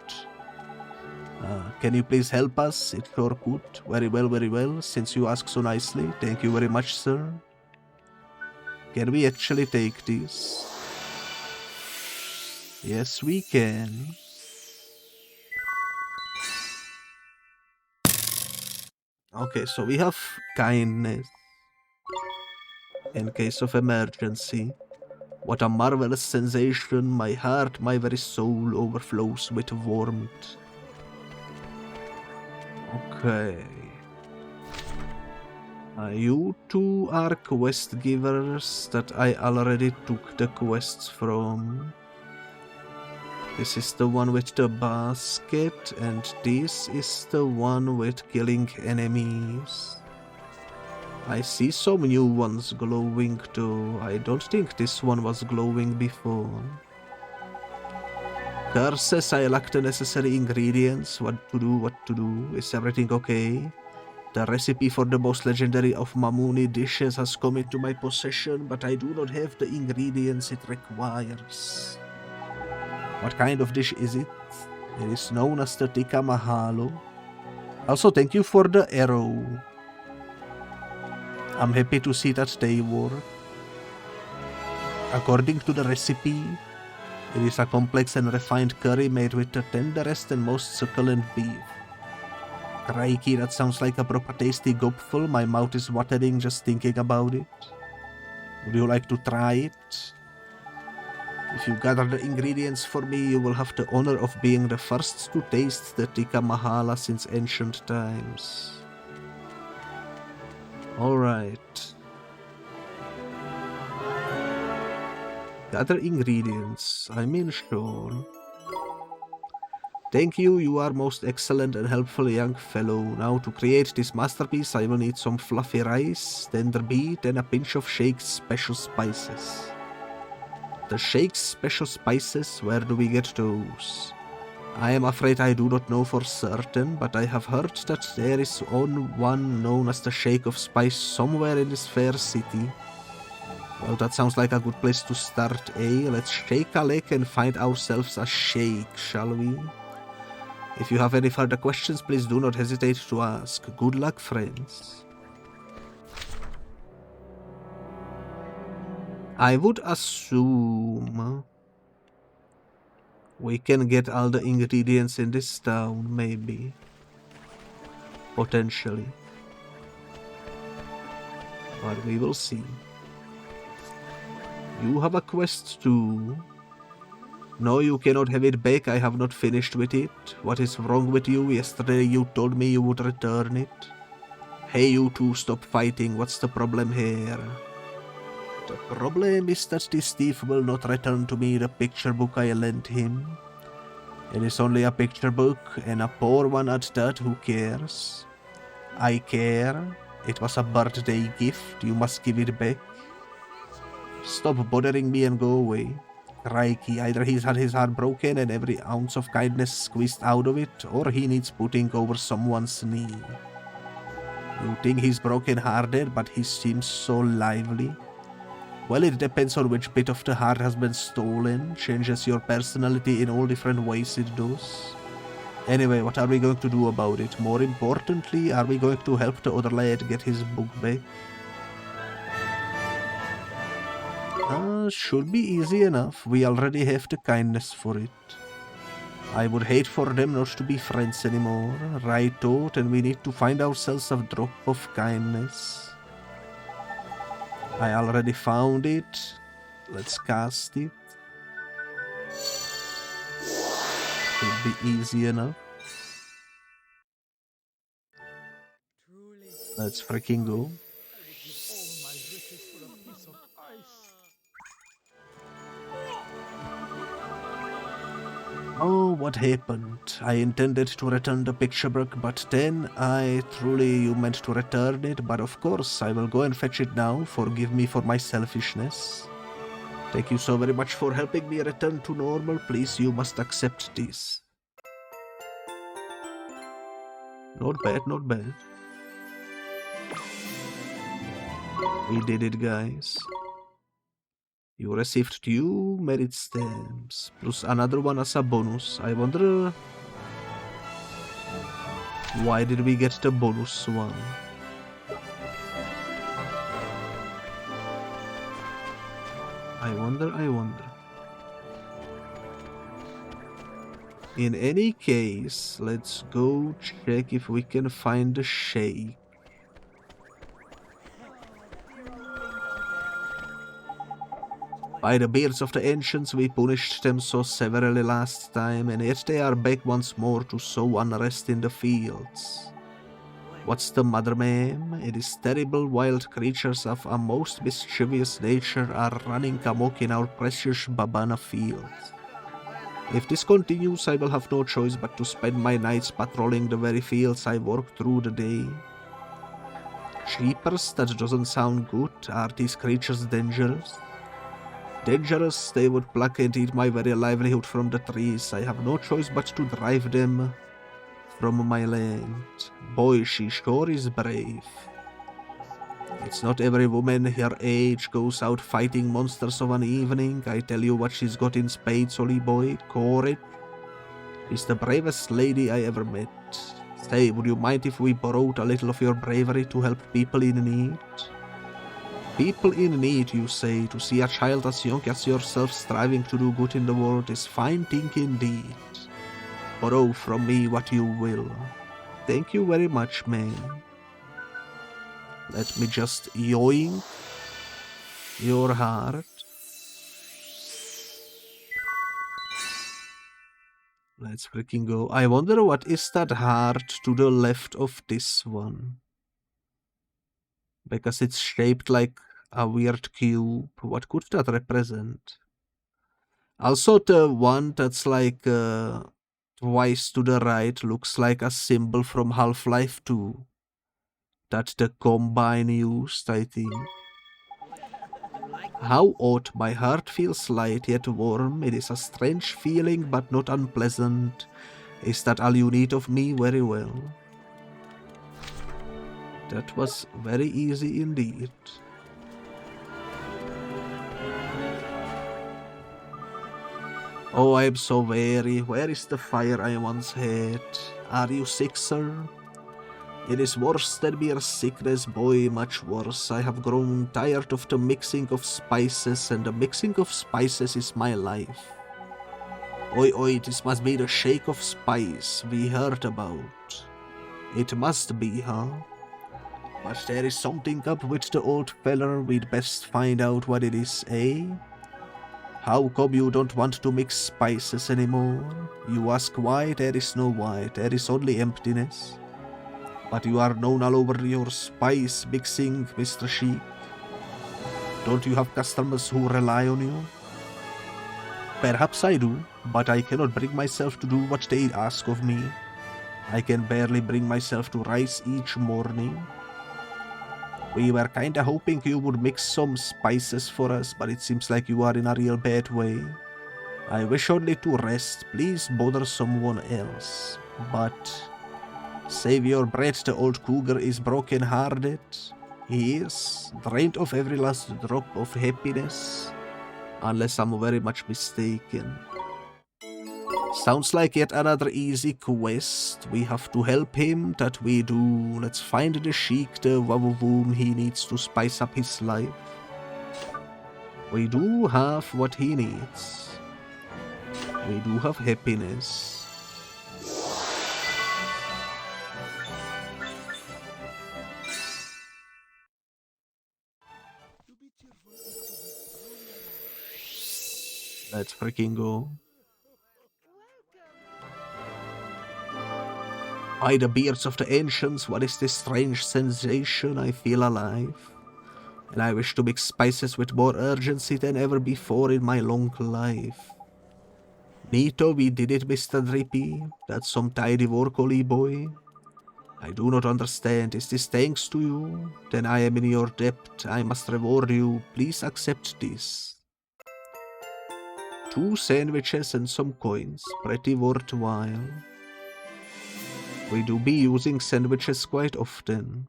[SPEAKER 1] Can you please help us? It sure could. Very well, since you ask so nicely. Thank you very much, sir. Can we actually take this? Yes, we can. Okay, so we have kindness in case of emergency. What a marvelous sensation, my heart, my very soul overflows with warmth. Okay. You two are quest givers that I already took the quests from. This is the one with the basket, and this is the one with killing enemies. I see some new ones glowing too. I don't think this one was glowing before. Karl says I lack the necessary ingredients. What to do? Is everything okay? The recipe for the most legendary of Mamuni dishes has come into my possession, but I do not have the ingredients it requires. What kind of dish is it? It is known as the tikka mahalo. Also, thank you for the arrow. I'm happy to see that they work. According to the recipe, it is a complex and refined curry made with the tenderest and most succulent beef. Crikey, that sounds like a proper tasty gobful. My mouth is watering just thinking about it. Would you like to try it? If you gather the ingredients for me, you will have the honor of being the first to taste the tikka mahala since ancient times. Alright. Gather ingredients. I mean, sure. Thank you, you are most excellent and helpful young fellow. Now to create this masterpiece I will need some fluffy rice, tender beet and a pinch of Shake's special spices. The Shake's special spices, where do we get those? I am afraid I do not know for certain, but I have heard that there is one known as the Shake of Spice somewhere in this fair city. Well, that sounds like a good place to start, eh? Let's shake a leg and find ourselves a shake, shall we? If you have any further questions, please do not hesitate to ask. Good luck, friends. I would assume we can get all the ingredients in this town, maybe. Potentially. But we will see. You have a quest too. No, you cannot have it back. I have not finished with it. What is wrong with you? Yesterday you told me you would return it. Hey, you two, stop fighting. What's the problem here? The problem is that this thief will not return to me the picture book I lent him. It is only a picture book, and a poor one at that. Who cares? I care. It was a birthday gift. You must give it back. Stop bothering me and go away. Crikey, either he's had his heart broken and every ounce of kindness squeezed out of it, or he needs putting over someone's knee. You think he's broken-hearted, but he seems so lively. Well, it depends on which bit of the heart has been stolen. Changes your personality in all different ways it does. Anyway, what are we going to do about it? More importantly, are we going to help the other lad get his book back? Should be easy enough. We already have the kindness for it. I would hate for them not to be friends anymore. Right out, and we need to find ourselves a drop of kindness. I already found it. Let's cast it. Should be easy enough. Let's freaking go. Oh, what happened? I intended to return the picture book, but then you meant to return it, but of course I will go and fetch it now. Forgive me for my selfishness. Thank you so very much for helping me return to normal. Please, you must accept this. Not bad, not bad. We did it, guys. You received 2 merit stamps, plus another one as a bonus. I wonder why did we get the bonus one? I wonder. In any case, let's go check if we can find the shake. By the beards of the ancients, we punished them so severely last time, and yet they are back once more to sow unrest in the fields. What's the matter, ma'am? It is terrible wild creatures of a most mischievous nature are running amok in our precious Babana fields. If this continues, I will have no choice but to spend my nights patrolling the very fields I work through the day. Sheepers, that doesn't sound good. Are these creatures dangerous? Dangerous, they would pluck and eat my very livelihood from the trees. I have no choice but to drive them from my land. Boy, she sure is brave. It's not every woman her age goes out fighting monsters of an evening. I tell you what she's got in spades, Holly boy. Courage. She's the bravest lady I ever met. Say, would you mind if we borrowed a little of your bravery to help people in need? People in need, you say. To see a child as young as yourself striving to do good in the world is fine thing indeed. Borrow from me what you will. Thank you very much, man. Let me just yoink your heart. Let's freaking go. I wonder what is that heart to the left of this one. Because it's shaped like a weird cube. What could that represent? Also the one that's like twice to the right looks like a symbol from Half-Life 2. That the Combine used, I think. How odd, my heart feels light yet warm. It is a strange feeling but not unpleasant. Is that all you need of me? Very well. That was very easy indeed. Oh, I am so weary. Where is the fire I once had? Are you sick, sir? It is worse than mere sickness, boy, much worse. I have grown tired of the mixing of spices, and the mixing of spices is my life. Oi, oi, this must be the shake of spice we heard about. It must be, huh? But there is something up with the old feller. We'd best find out what it is, eh? How come you don't want to mix spices anymore? You ask why? There is no why. There is only emptiness. But you are known all over your spice mixing, Mr. Sheep. Don't you have customers who rely on you? Perhaps I do, but I cannot bring myself to do what they ask of me. I can barely bring myself to rise each morning. We were kinda hoping you would mix some spices for us, but it seems like you are in a real bad way. I wish only to rest. Please bother someone else. But save your breath, the old cougar is broken-hearted. He is drained of every last drop of happiness. Unless I'm very much mistaken. Sounds like yet another easy quest. We have to help him, that we do. Let's find the sheik, the wawavoom he needs to spice up his life. We do have what he needs. We do have happiness. Let's freaking go. By the beards of the ancients, what is this strange sensation? I feel alive. And I wish to mix spices with more urgency than ever before in my long life. Neato, we did it, Mr. Drippy. That's some tidy work, Ollie boy. I do not understand. Is this thanks to you? Then I am in your debt. I must reward you. Please accept this. 2 sandwiches and some coins. Pretty worthwhile. We do be using sandwiches quite often.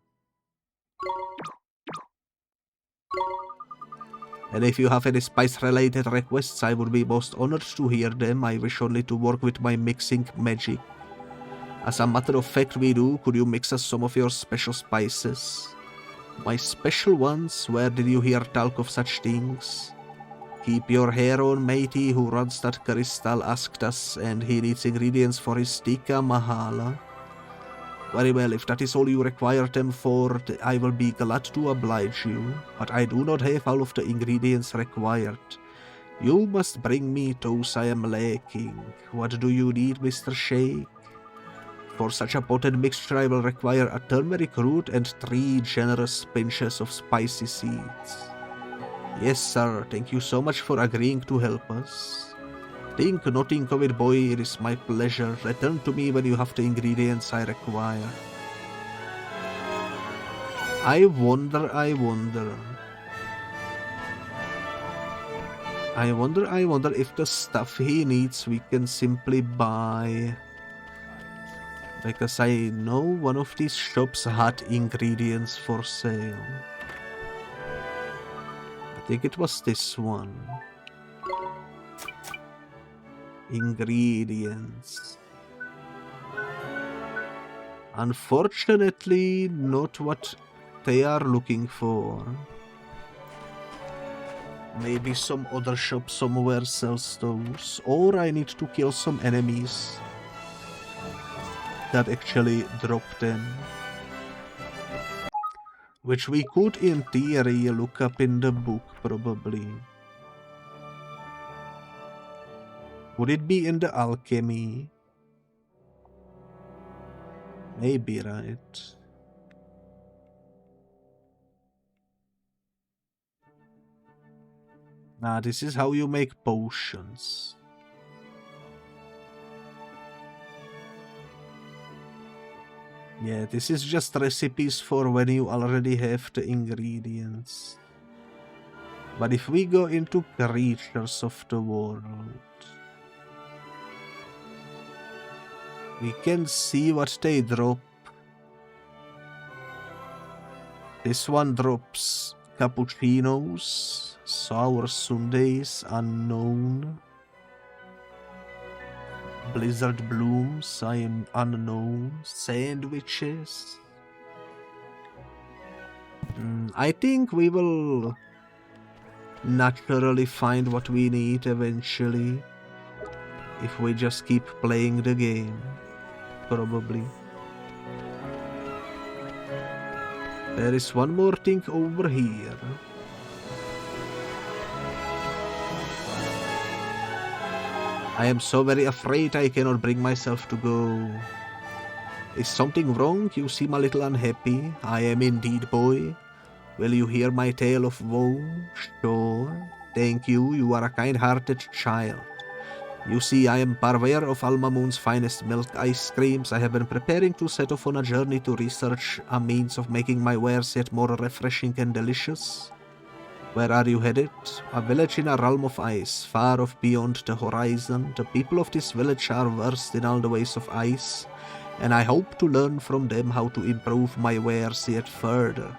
[SPEAKER 1] And if you have any spice-related requests, I would be most honored to hear them. I wish only to work with my mixing magic. As a matter of fact, we do. Could you mix us some of your special spices? My special ones? Where did you hear talk of such things? Keep your hair on, matey. Who runs that crystal asked us, and he needs ingredients for his tikka mahala. Very well, if that is all you require them for, I will be glad to oblige you, but I do not have all of the ingredients required. You must bring me those I am lacking. What do you need, Mr. Shake? For such a potent mixture I will require a turmeric root and 3 generous pinches of spicy seeds. Yes, sir. Thank you so much for agreeing to help us. Think nothing of it, boy. It is my pleasure. Return to me when you have the ingredients I require. I wonder. I wonder if the stuff he needs we can simply buy. Because I know one of these shops had ingredients for sale. I think it was this one. Ingredients. Unfortunately, not what they are looking for. Maybe some other shop somewhere sells those. Or I need to kill some enemies that actually drop them. Which we could in theory look up in the book probably. Would it be in the alchemy? Maybe, right? Nah, this is how you make potions. Yeah, this is just recipes for when you already have the ingredients. But if we go into creatures of the world, we can see what they drop. This one drops cappuccinos, sour sundaes, unknown. Blizzard blooms, I am unknown. Sandwiches. I think we will naturally find what we need eventually. If we just keep playing the game. Probably. There is one more thing over here. I am so very afraid I cannot bring myself to go. Is something wrong? You seem a little unhappy. I am indeed, boy. Will you hear my tale of woe? Sure. Thank you. You are a kind-hearted child. You see, I am purveyor of Alma Moon's finest milk ice creams. I have been preparing to set off on a journey to research a means of making my wares yet more refreshing and delicious. Where are you headed? A village in a realm of ice, far off beyond the horizon. The people of this village are versed in all the ways of ice, and I hope to learn from them how to improve my wares yet further.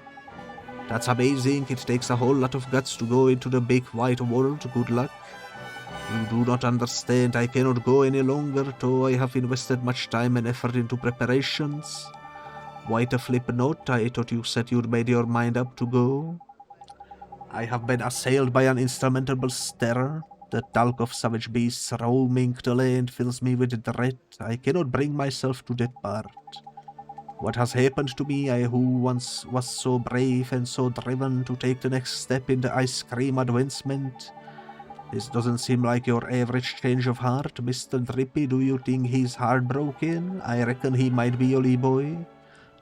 [SPEAKER 1] That's amazing. It takes a whole lot of guts to go into the big white world. Good luck. You do not understand. I cannot go any longer, though I have invested much time and effort into preparations. Quite a flip note. I thought you said you'd made your mind up to go. I have been assailed by an insurmountable terror. The talk of savage beasts roaming the land fills me with dread. I cannot bring myself to depart. What has happened to me, I who once was so brave and so driven to take the next step in the ice cream advancement? This doesn't seem like your average change of heart, Mr. Drippy. Do you think he's heartbroken? I reckon he might be, Ollie boy.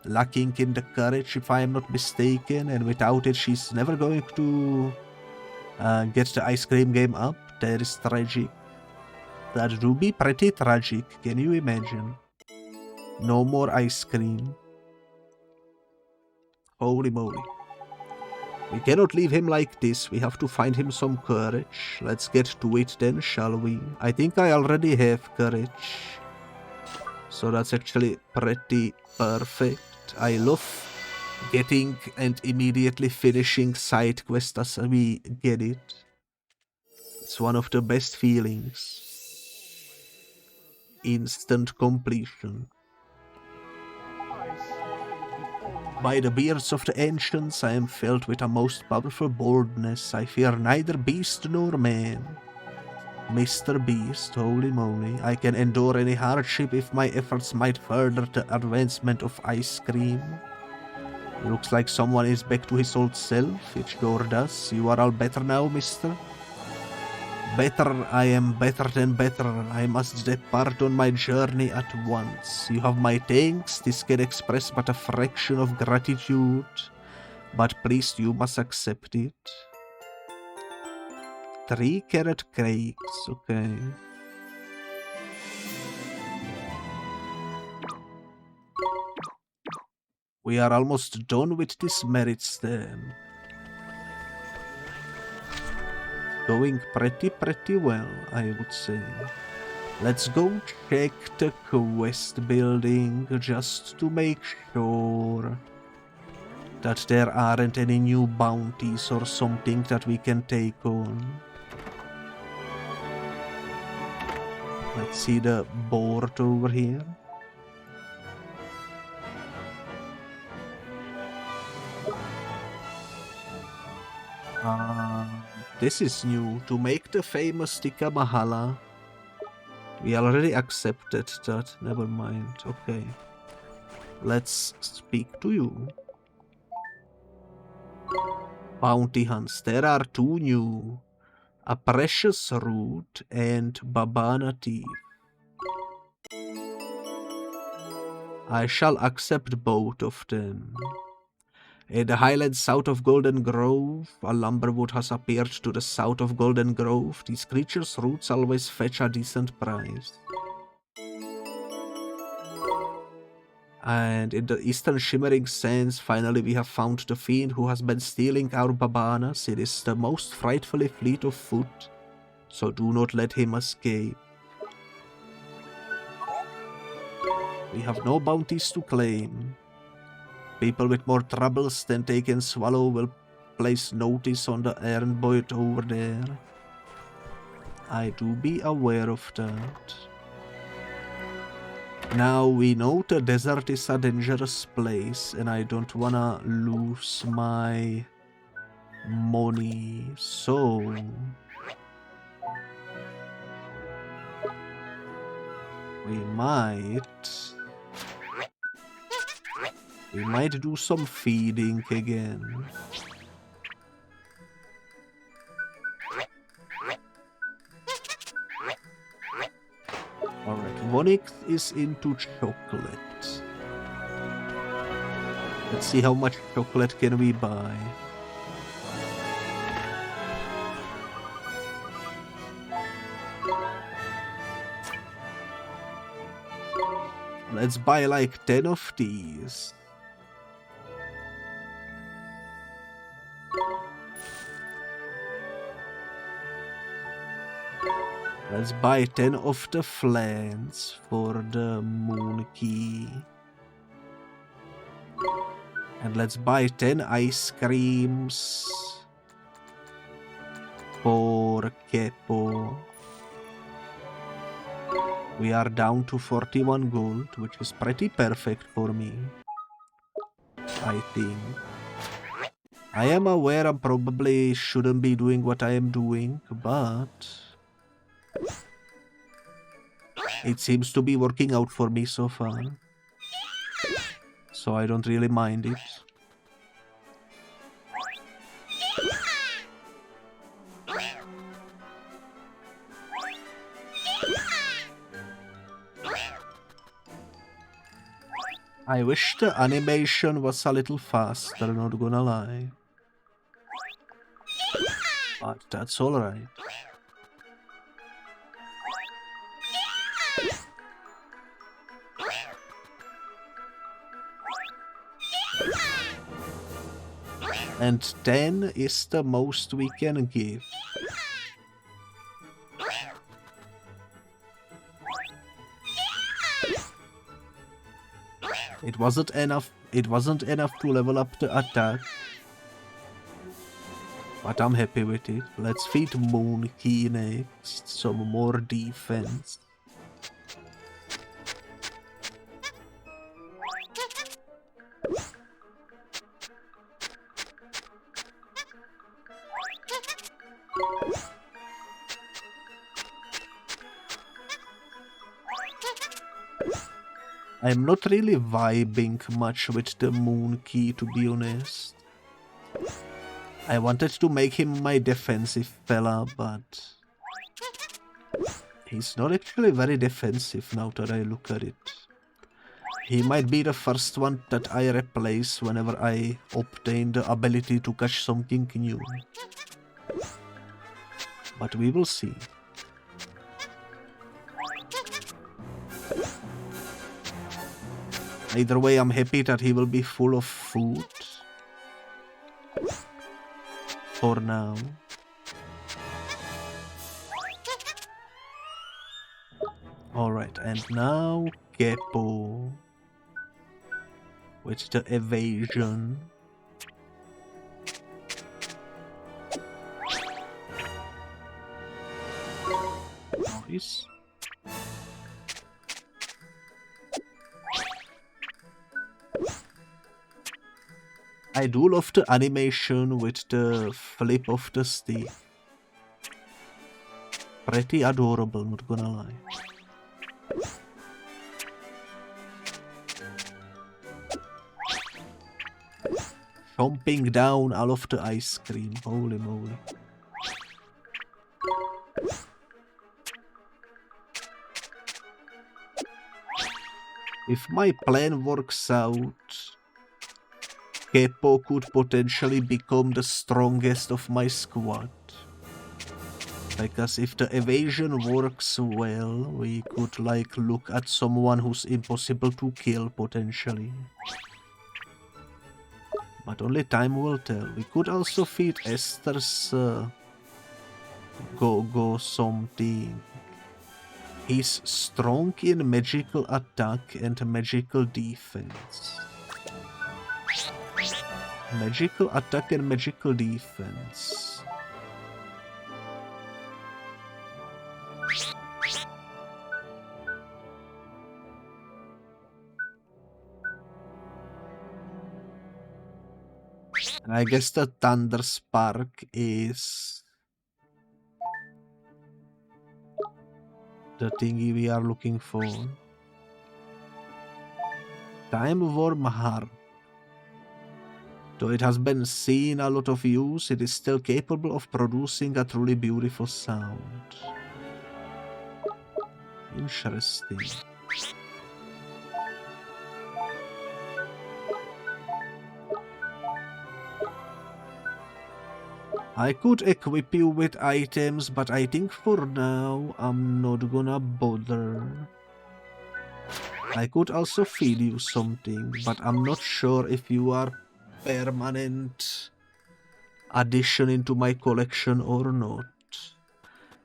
[SPEAKER 1] Lacking in the courage, if I am not mistaken, and without it she's never going to get the ice cream game up. That is tragic. That do be pretty tragic, can you imagine? No more ice cream. Holy moly. We cannot leave him like this. We have to find him some courage. Let's get to it then, shall we? I think I already have courage. So that's actually pretty perfect. I love getting and immediately finishing side quests as we get it. It's one of the best feelings. Instant completion. By the beards of the ancients, I am filled with a most powerful boldness. I fear neither beast nor man. Mr. Beast, holy moly, I can endure any hardship if my efforts might further the advancement of ice cream. Looks like someone is back to his old self. It sure does. You are all better now, mister? Better, I am better than better. I must depart on my journey at once. You have my thanks. This can express but a fraction of gratitude. But please, you must accept it. 3 carrot cakes, okay. We are almost done with this merits then. Going pretty well, I would say. Let's go check the quest building just to make sure that there aren't any new bounties or something that we can take on. Let's see the board over here. This is new. To make the famous Tikka Mahala. We already accepted that. Never mind. Okay. Let's speak to you. Bounty hunts. There are 2 new. A precious root and Babana Thief. I shall accept both of them. In the highlands south of Golden Grove, a lumberwood has appeared to the south of Golden Grove. These creatures' roots always fetch a decent price. And in the eastern shimmering sands, finally we have found the fiend who has been stealing our babanas. It is the most frightfully fleet of foot, so do not let him escape. We have no bounties to claim. People with more troubles than they can swallow will place notice on the errand boy over there. I do be aware of that. Now we know the desert is a dangerous place and I don't wanna lose my money, so we might do some feeding again. Alright, Vonix is into chocolate. Let's see how much chocolate can we buy. Let's buy like 10 of these. Let's buy 10 of the flans for the moon key. And let's buy 10 ice creams for Kepo. We are down to 41 gold, which is pretty perfect for me, I think. I am aware I probably shouldn't be doing what I am doing, but it seems to be working out for me so far. So I don't really mind it. I wish the animation was a little faster, not gonna lie. But that's alright. And 10 is the most we can give. It wasn't enough to level up the attack. But I'm happy with it. Let's feed Moon Key next. Some more defense. I'm not really vibing much with the Moon Key, to be honest. I wanted to make him my defensive fella, but He's not actually very defensive now that I look at it. He might be the first one that I replace whenever I obtain the ability to catch something new. But we will see. Either way, I'm happy that he will be full of food. For now. Alright, and now Geppo. With the evasion. Nice. I do love the animation with the flip of the stick. Pretty adorable, not gonna lie. Chomping down all of the ice cream, holy moly. If my plan works out, Geppo could potentially become the strongest of my squad. Because if the evasion works well, we could like look at someone who's impossible to kill potentially. But only time will tell. We could also feed Esther's go something. He's strong in magical attack and magical defense. Magical attack and magical defense. And I guess the Thunder Spark is the thingy we are looking for. Time Worm Harp. Though it has been seen a lot of use, it is still capable of producing a truly beautiful sound. Interesting. I could equip you with items, but I think for now I'm not gonna bother. I could also feed you something, but I'm not sure if you are permanent addition into my collection or not.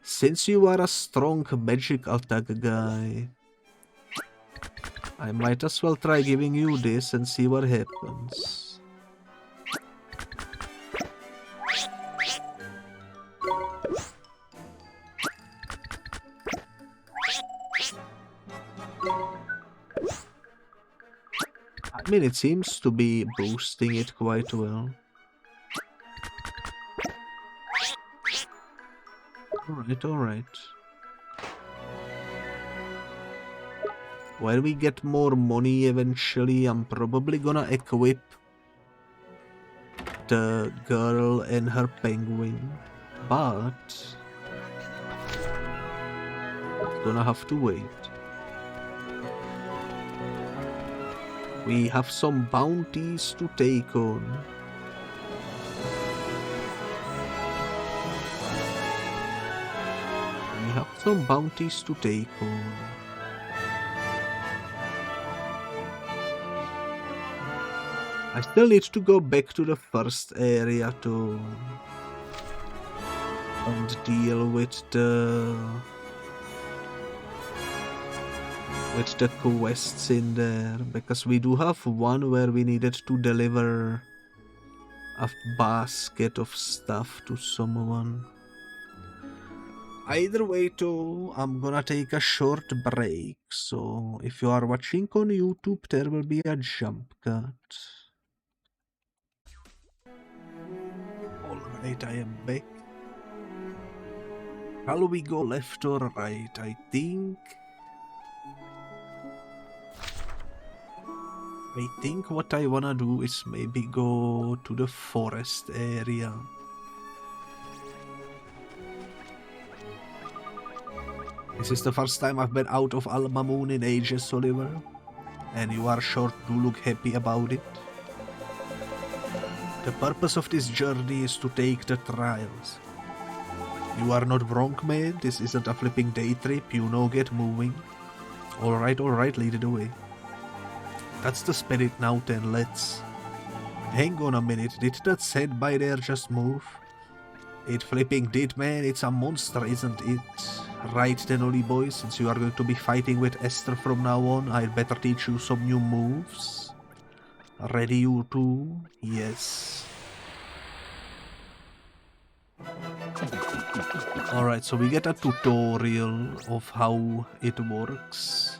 [SPEAKER 1] Since you are a strong magic attack guy, I might as well try giving you this and see what happens. I mean, it seems to be boosting it quite well. Alright, alright. When we get more money eventually, I'm probably gonna equip the girl and her penguin. But gonna have to wait. We have some bounties to take on. We have some bounties to take on. I still need to go back to the first area to and deal with the quests in there, because we do have one where we needed to deliver a basket of stuff to someone. Either way though, I'm gonna take a short break, so if you are watching on YouTube there will be a jump cut. Alright, I am back. Shall we go left or right? I think what I wanna do is maybe go to the forest area. This is the first time I've been out of Alma Moon in ages, Oliver. And you are sure to look happy about it. The purpose of this journey is to take the trials. You are not wrong, man. This isn't a flipping day trip. You know, get moving. Alright, lead it away. That's the spirit now then, let's... Hang on a minute, did that sand by there just move? It flipping did, man. It's a monster, isn't it? Right then, Oli boy, since you are going to be fighting with Esther from now on, I'd better teach you some new moves. Ready, you two? Yes. Alright, so we get a tutorial of how it works.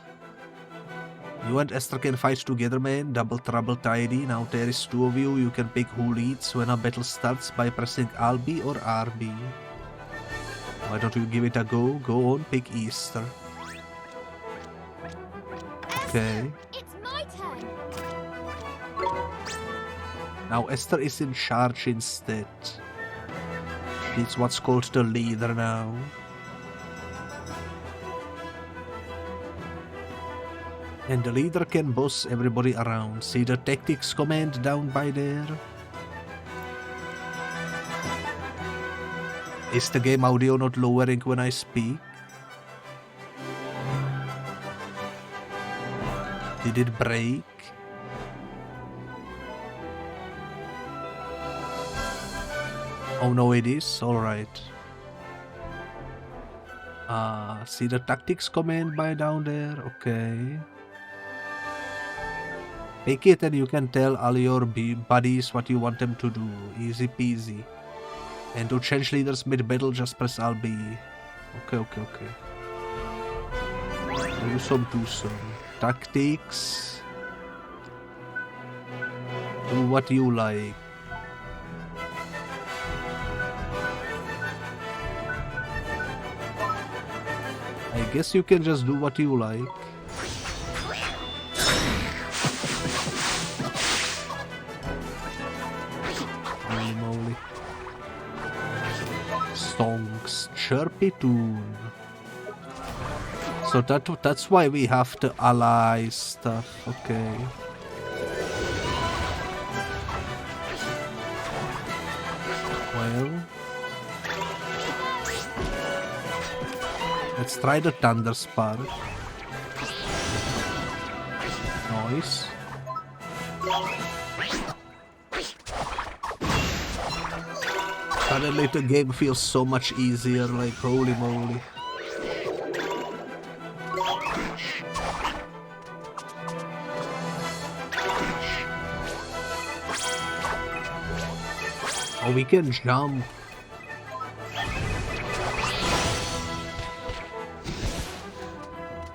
[SPEAKER 1] You and Esther can fight together, man. Double trouble tidy. Now there is two of you. You can pick who leads when a battle starts by pressing LB or RB. Why don't you give it a go? Go on, pick Easter. Okay.
[SPEAKER 4] It's my turn.
[SPEAKER 1] Now Esther is in charge instead. She's what's called the leader now. And the leader can boss everybody around. See the tactics command down by there? Is the game audio not lowering when I speak? Did it break? Oh no, it is? Alright. See the tactics command by down there? Okay. Pick it and you can tell all your buddies what you want them to do. Easy peasy. And to change leaders mid-battle, just press LB. Okay. Do some. Tactics. Do what you like. I guess you can just do what you like. Holy moly. Songs. Chirpy tune. So that's why we have the ally stuff. Okay. Well. Let's try the Thunder Spark. Nice. Suddenly the game feels so much easier, like holy moly. Oh, we can jump.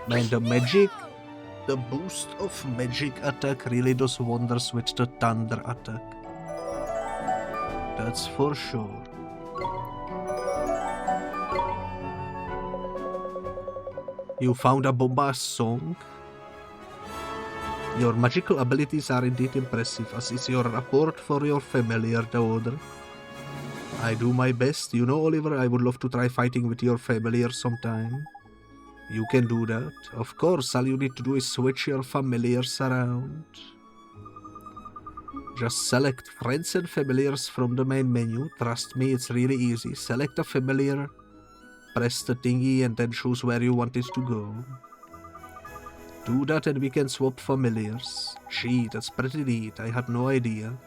[SPEAKER 1] Man, the boost of magic attack really does wonders with the thunder attack. That's for sure. You found a bombast song? Your magical abilities are indeed impressive, as is your rapport for your familiar, the order. I do my best. You know, Oliver, I would love to try fighting with your familiar sometime. You can do that. Of course, all you need to do is switch your familiars around. Just select friends and familiars from the main menu. Trust me, it's really easy. Select a familiar, press the thingy, and then choose where you want it to go. Do that and we can swap familiars. Gee, that's pretty neat. I had no idea.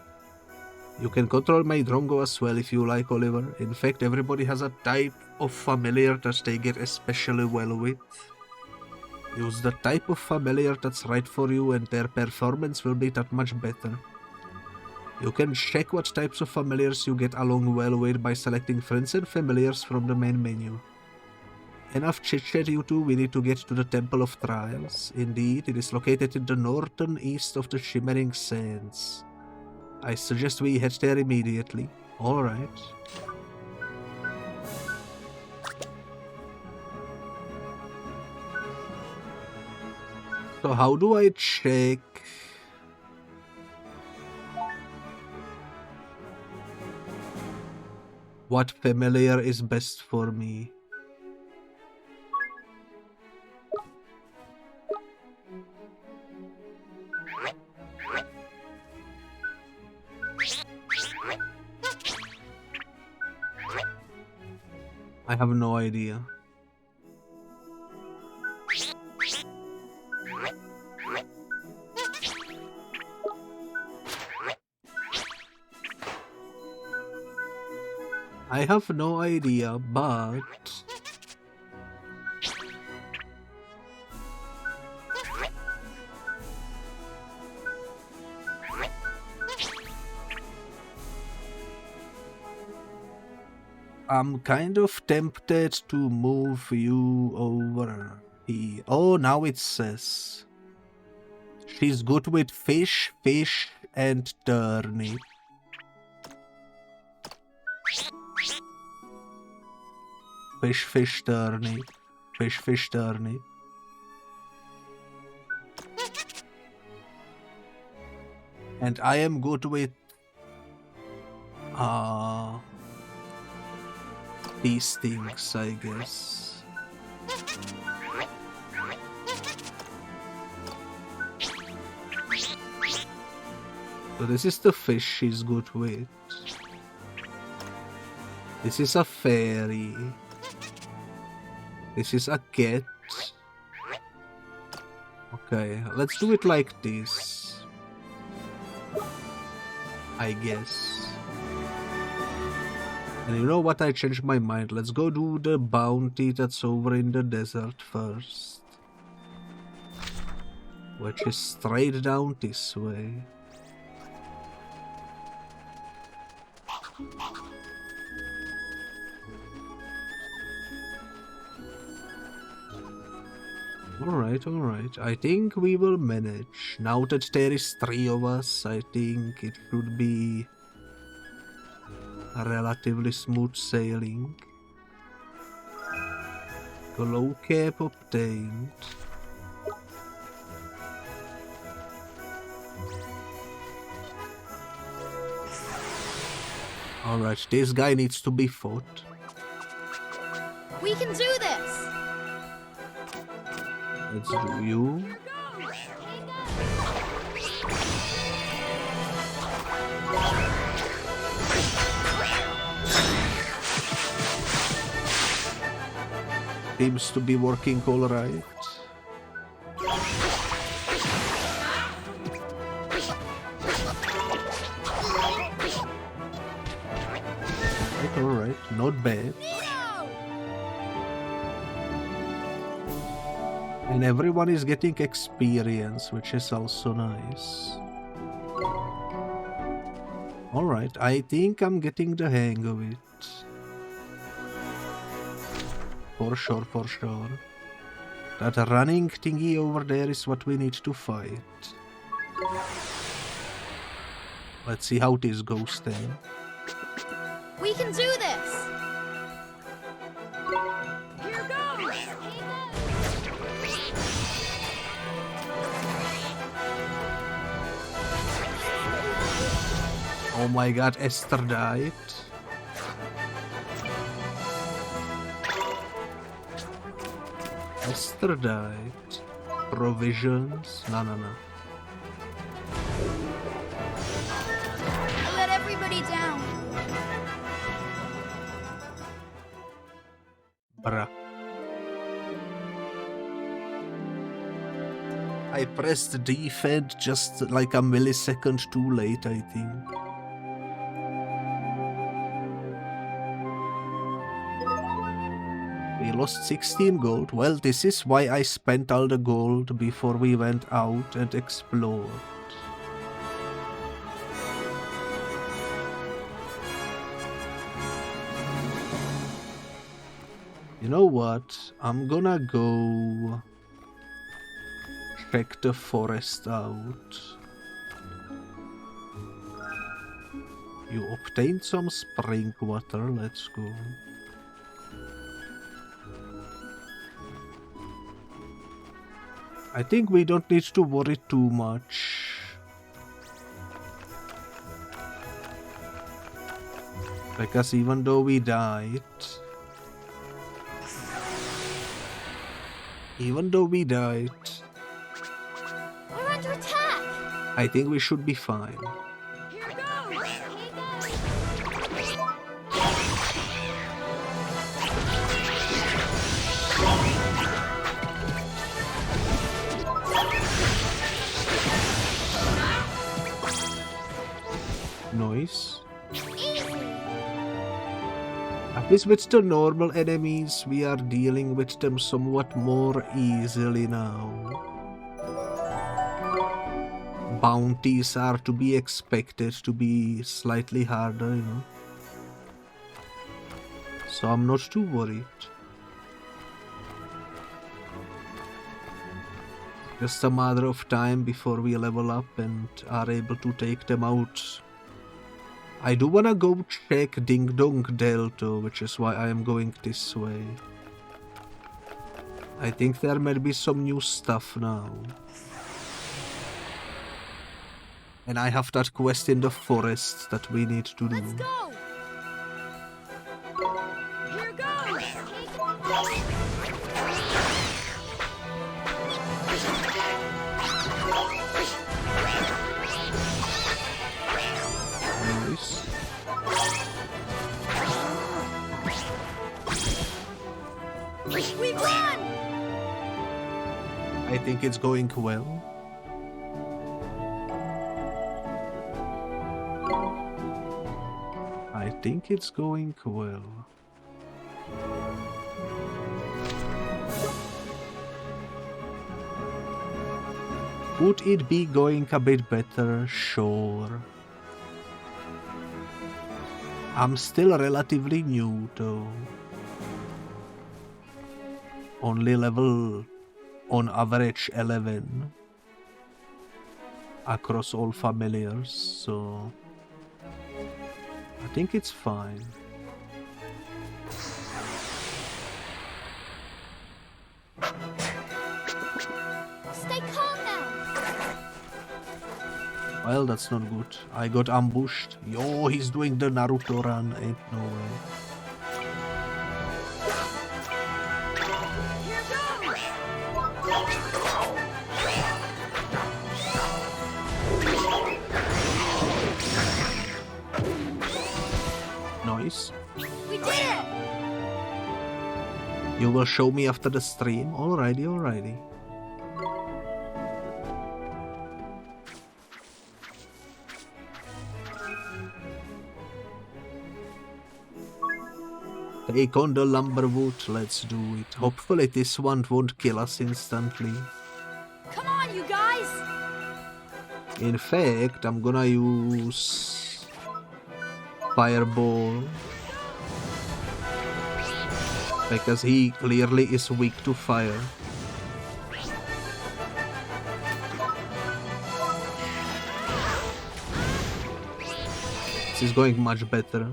[SPEAKER 1] You can control my Drongo as well if you like, Oliver. In fact, everybody has a type of familiar that they get especially well with. Use the type of familiar that's right for you and their performance will be that much better. You can check what types of familiars you get along well with by selecting friends and familiars from the main menu. Enough chit-chat, you two. We need to get to the Temple of Trials. Indeed, it is located in the northern east of the Shimmering Sands. I suggest we head there immediately. Alright. So how do I check? What familiar is best for me? I have no idea. I have no idea, but I'm kind of tempted to move you over here. Oh, now it says she's good with fish, and turnip. Fish, turnip. Fish, turnip. And I am good with these things, I guess. So this is the fish she's good with. This is a fairy. This is a cat. Okay, let's do it like this, I guess. And you know what? I changed my mind. Let's go do the bounty that's over in the desert first, which is straight down this way. Alright. I think we will manage. Now that there is 3 of us, I think it should be a relatively smooth sailing. Glow cap obtained. Alright, this guy needs to be fought.
[SPEAKER 3] We can do this!
[SPEAKER 1] Let's do you. Seems to be working all right. Alright, not bad. And everyone is getting experience, which is also nice. Alright, I think I'm getting the hang of it. For sure. That running thingy over there is what we need to fight. Let's see how this goes then.
[SPEAKER 3] We can do this! Here goes!
[SPEAKER 1] Oh my god, Esther died. Esther died. Provisions? No.
[SPEAKER 3] I let everybody down.
[SPEAKER 1] Bruh. I pressed defend just like a millisecond too late, I think. We lost 16 gold. Well, this is why I spent all the gold before we went out and explored. You know what? I'm gonna go check the forest out. You obtained some spring water. Let's go. I think we don't need to worry too much. Because even though we died...
[SPEAKER 3] We're under attack!
[SPEAKER 1] I think we should be fine.
[SPEAKER 3] Here goes!
[SPEAKER 1] Nice. At least with the normal enemies, we are dealing with them somewhat more easily now. Bounties are to be expected to be slightly harder, you know. So I'm not too worried. Just a matter of time before we level up and are able to take them out. I do wanna go check Ding Dong Dell too, which is why I am going this way. I think there might be some new stuff now. And I have that quest in the forest that we need to do.
[SPEAKER 4] Let's go! Here goes!
[SPEAKER 1] Nice.
[SPEAKER 4] We won!
[SPEAKER 1] I think it's going well. I think it's going well. Would it be going a bit better? Sure. I'm still relatively new though. Only level on average 11 across all familiars, so I think it's fine.
[SPEAKER 4] Stay calm now!
[SPEAKER 1] Well, that's not good. I got ambushed. Yo, he's doing the Naruto run. Ain't no way.
[SPEAKER 4] Here goes!
[SPEAKER 1] Nice.
[SPEAKER 4] We did it!
[SPEAKER 1] You will show me after the stream? Alrighty, alrighty. Take on the lumberwood, let's do it. Hopefully this one won't kill us instantly.
[SPEAKER 4] Come on, you guys!
[SPEAKER 1] In fact, I'm gonna use Fireball. Because he clearly is weak to fire. This is going much better.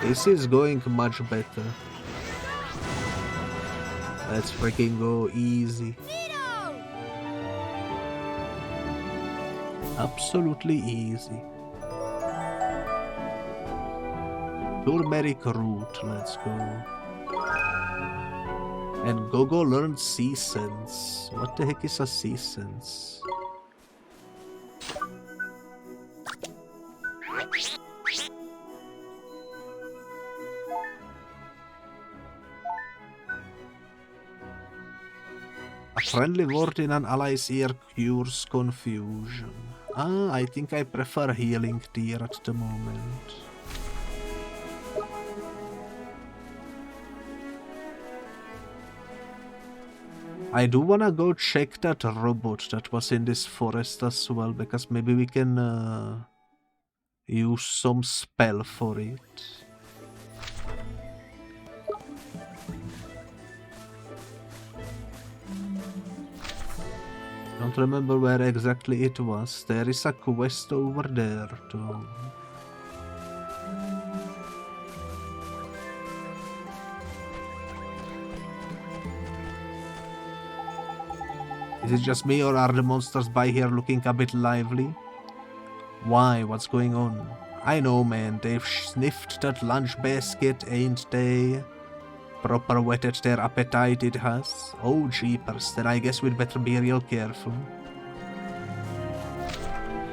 [SPEAKER 1] This is going much better. Let's freaking go easy.
[SPEAKER 4] Kito!
[SPEAKER 1] Absolutely easy. Turmeric root, let's go. And Gogo learned sea sense. What the heck is a sea sense? A friendly word in an ally's ear cures confusion. Ah, I think I prefer healing deer at the moment. I do wanna go check that robot that was in this forest as well, because maybe we can use some spell for it. Don't remember where exactly it was. There is a quest over there too. Is it just me, or are the monsters by here looking a bit lively? Why? What's going on? I know, man. They've sniffed that lunch basket, ain't they? Proper whetted their appetite it has. Oh, jeepers. Then I guess we'd better be real careful.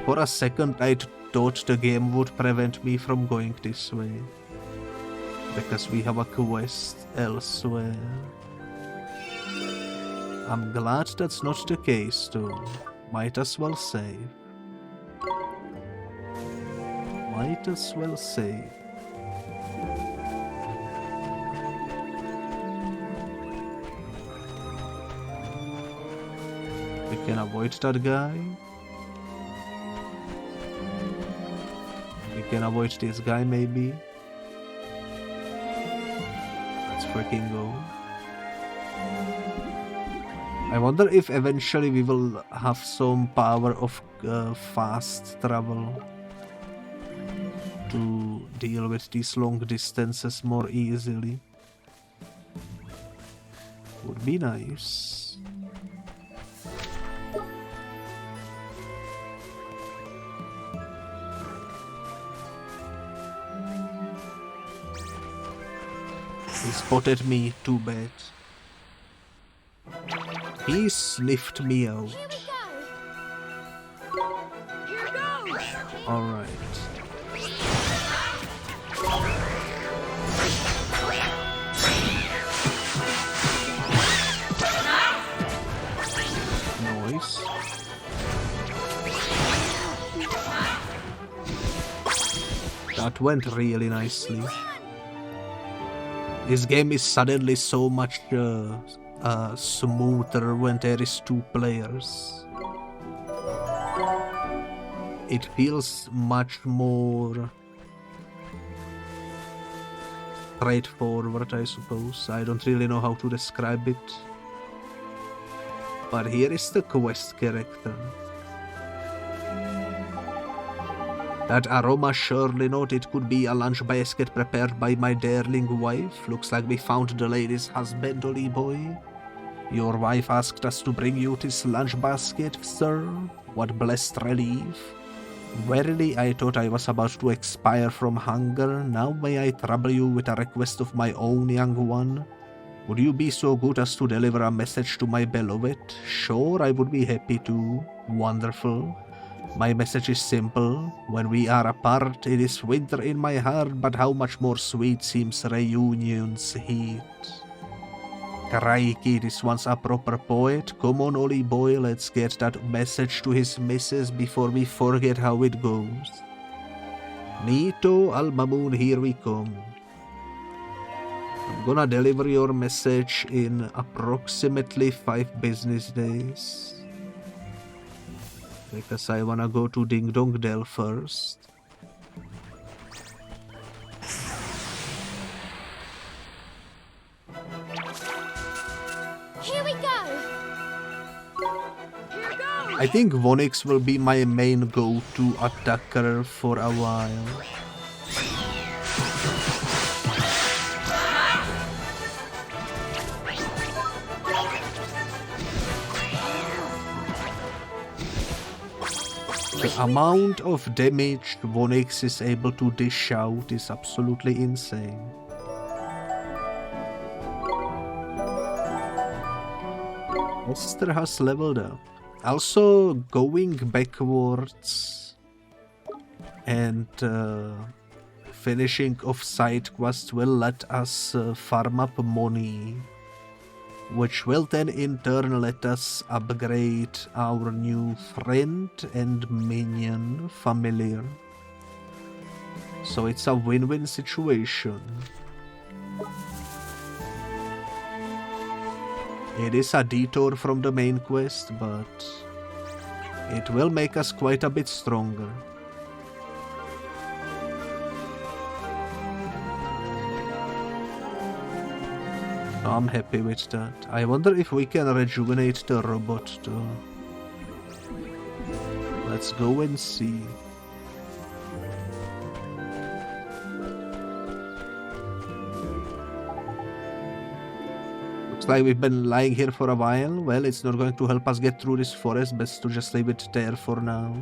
[SPEAKER 1] For a second, I thought the game would prevent me from going this way. Because we have a quest elsewhere. I'm glad that's not the case, though. Might as well save. Might as well save. We can avoid that guy. We can avoid this guy maybe. Let's freaking go. I wonder if eventually we will have some power of fast travel to deal with these long distances more easily. Would be nice. He spotted me, too bad. He sniffed me out. Alright. Noise. That went really nicely. This game is suddenly so much smoother when there is 2 players. It feels much more straightforward, I suppose. I don't really know how to describe it. But here is the quest character. That aroma surely not. It could be a lunch basket prepared by my darling wife. Looks like we found the lady's husband, Ollie boy. Your wife asked us to bring you this lunch basket, sir. What blessed relief. Verily, I thought I was about to expire from hunger. Now may I trouble you with a request of my own, young one? Would you be so good as to deliver a message to my beloved? Sure, I would be happy to. Wonderful. My message is simple. When we are apart, it is winter in my heart, but how much more sweet seems reunion's heat. Crikey, this one's a proper poet. Come on, Ollie boy, let's get that message to his missus before we forget how it goes. Nito Almamoon, here we come. I'm gonna deliver your message in approximately 5 business days. Because I wanna go to Ding Dong Dell first.
[SPEAKER 4] Here we go!
[SPEAKER 1] I think Vonix will be my main go-to attacker for a while. The amount of damage Vonix is able to dish out is absolutely insane. Esther has leveled up. Also, going backwards and finishing off side quests will let us farm up money, which will then in turn let us upgrade our new friend and minion familiar. So it's a win-win situation. It is a detour from the main quest, but it will make us quite a bit stronger. I'm happy with that. I wonder if we can rejuvenate the robot though. Let's go and see. Looks like we've been lying here for a while. Well, it's not going to help us get through this forest. Best to just leave it there for now.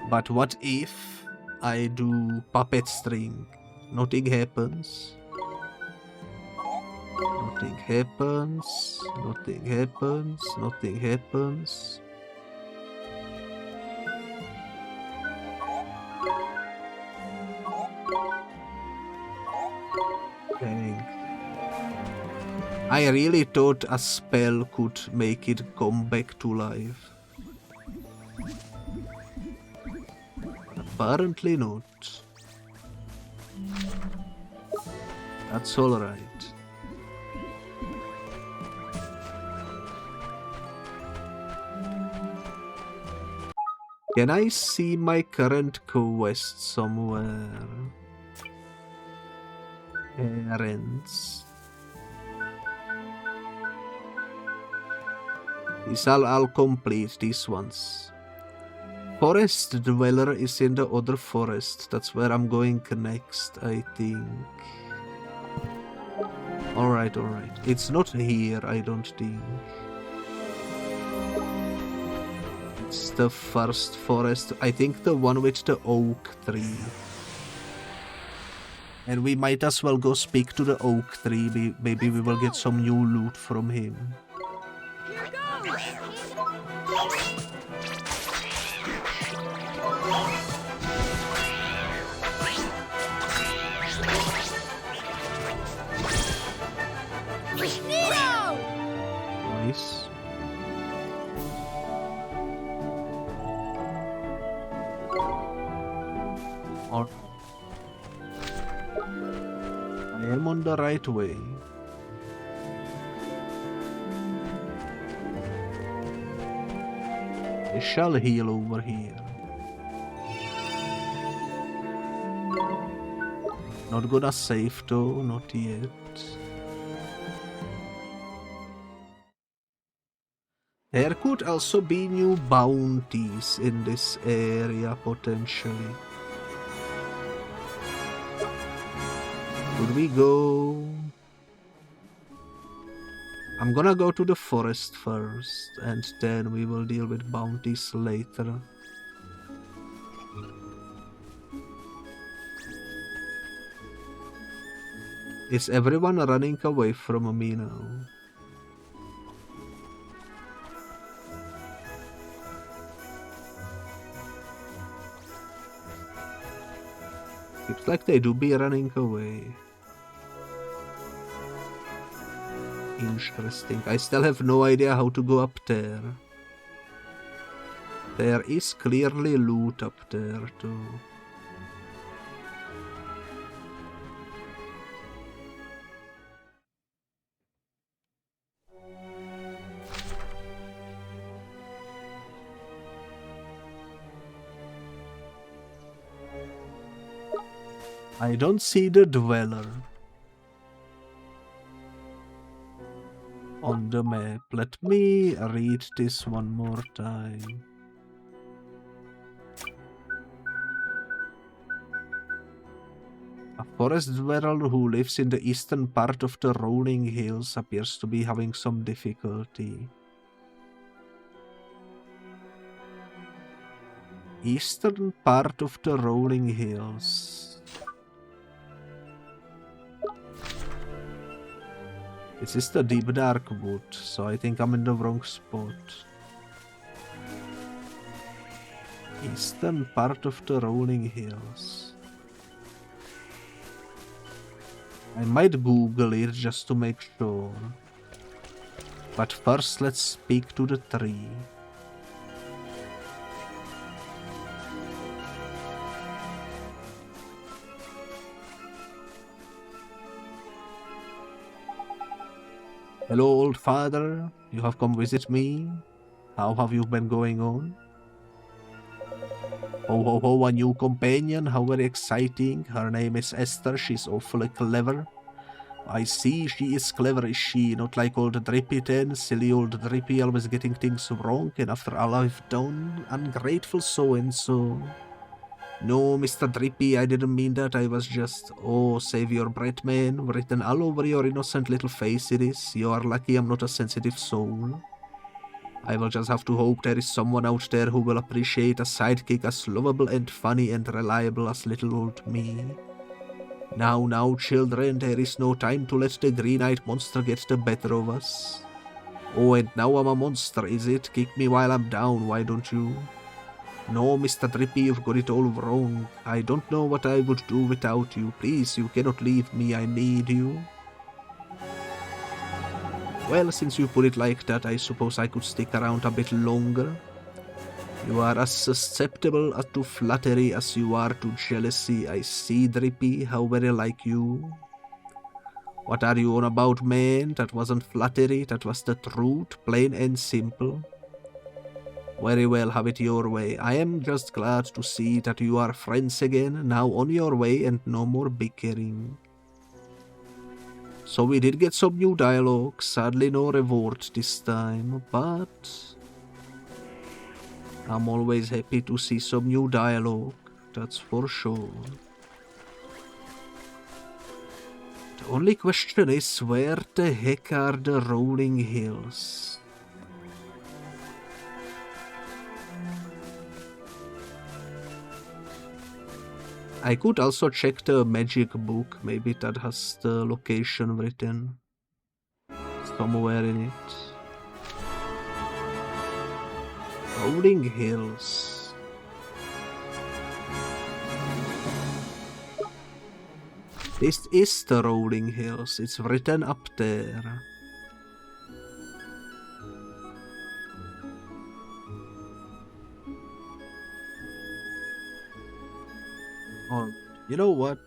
[SPEAKER 1] But what if I do puppet string? Nothing happens. Nothing happens, nothing happens, nothing happens. Dang. I really thought a spell could make it come back to life. Apparently not. That's alright. Can I see my current quest somewhere? Errands. These I'll complete these ones. Forest Dweller is in the other forest. That's where I'm going next, I think. Alright, alright. It's not here, I don't think. It's the first forest. I think the one with the oak tree. And we might as well go speak to the oak tree. Maybe we will get some new loot from him. Nice. Or I am on the right way. I shall heal over here. Not gonna save though, not yet. There could also be new bounties in this area, potentially. Could we go? I'm gonna go to the forest first, and then we will deal with bounties later. Is everyone running away from me now? Seems like they do be running away. Interesting. I still have no idea how to go up there. There is clearly loot up there too. I don't see the dweller on the map. Let me read this one more time. A forest dweller who lives in the eastern part of the rolling hills appears to be having some difficulty. Eastern part of the rolling hills. This is the deep dark wood, so I think I'm in the wrong spot. Eastern part of the rolling hills. I might Google it just to make sure. But first let's speak to the tree. Hello, old father. You have come visit me. How have you been going on? Ho ho ho, a new companion. How very exciting. Her name is Esther. She's awfully clever. I see, she is clever, is she? Not like old Drippy then. Silly old Drippy, always getting things wrong. And after all I've done, ungrateful so-and-so. No, Mr. Drippy, I didn't mean that. I was just... Oh, save your breath, man. Written all over your innocent little face it is. You are lucky I'm not a sensitive soul. I will just have to hope there is someone out there who will appreciate a sidekick as lovable and funny and reliable as little old me. Now, now, children, there is no time to let the green-eyed monster get the better of us. Oh, and now I'm a monster, is it? Kick me while I'm down, why don't you? No, Mr. Drippy, you've got it all wrong. I don't know what I would do without you. Please, you cannot leave me. I need you. Well, since you put it like that, I suppose I could stick around a bit longer. You are as susceptible to flattery as you are to jealousy. I see, Drippy, how very like you. What are you on about, man? That wasn't flattery, that was the truth, plain and simple. Very well, have it your way. I am just glad to see that you are friends again, now on your way and no more bickering. So we did get some new dialogue, sadly no reward this time, but I'm always happy to see some new dialogue, that's for sure. The only question is, where the heck are the rolling hills? I could also check the magic book, maybe that has the location written somewhere in it. Rolling hills. This is the rolling hills, it's written up there. Oh, you know what?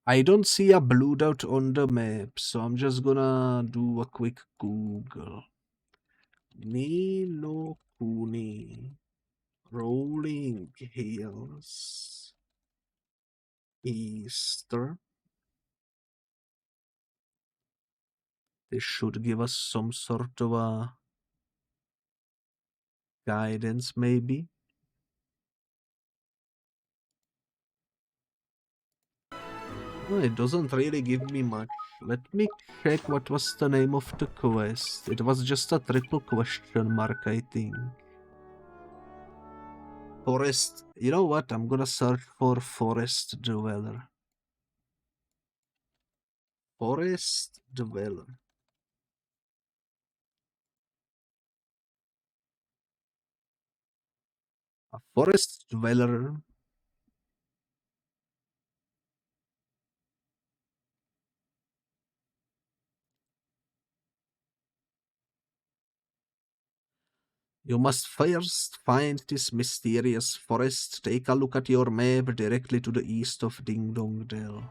[SPEAKER 1] I don't see a blue dot on the map, so I'm just gonna do a quick Google. Nino Kuni. Rolling hills. Easter. This should give us some sort of a guidance, maybe. No, it doesn't really give me much. Let me check what was the name of the quest. It was just a triple question mark, I think. Forest. You know what? I'm gonna search for Forest Dweller. Forest Dweller. A Forest Dweller. You must first find this mysterious forest. Take a look at your map directly to the east of Ding Dong Dell.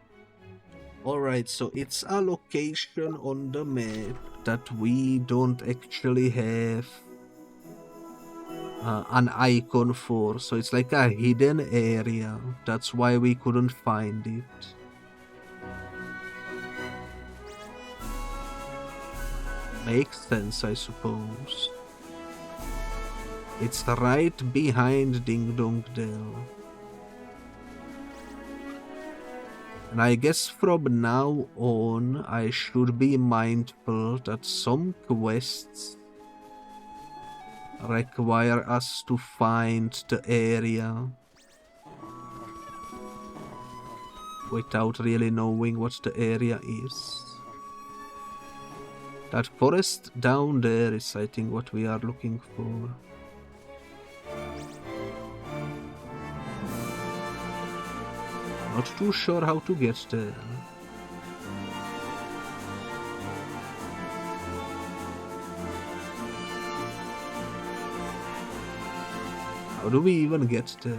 [SPEAKER 1] Alright, so it's a location on the map that we don't actually have an icon for. So it's like a hidden area. That's why we couldn't find it. Makes sense, I suppose. It's right behind Ding Dong Dell. And I guess from now on, I should be mindful that some quests require us to find the area without really knowing what the area is. That forest down there is, I think, what we are looking for. Not too sure how to get there. How do we even get there?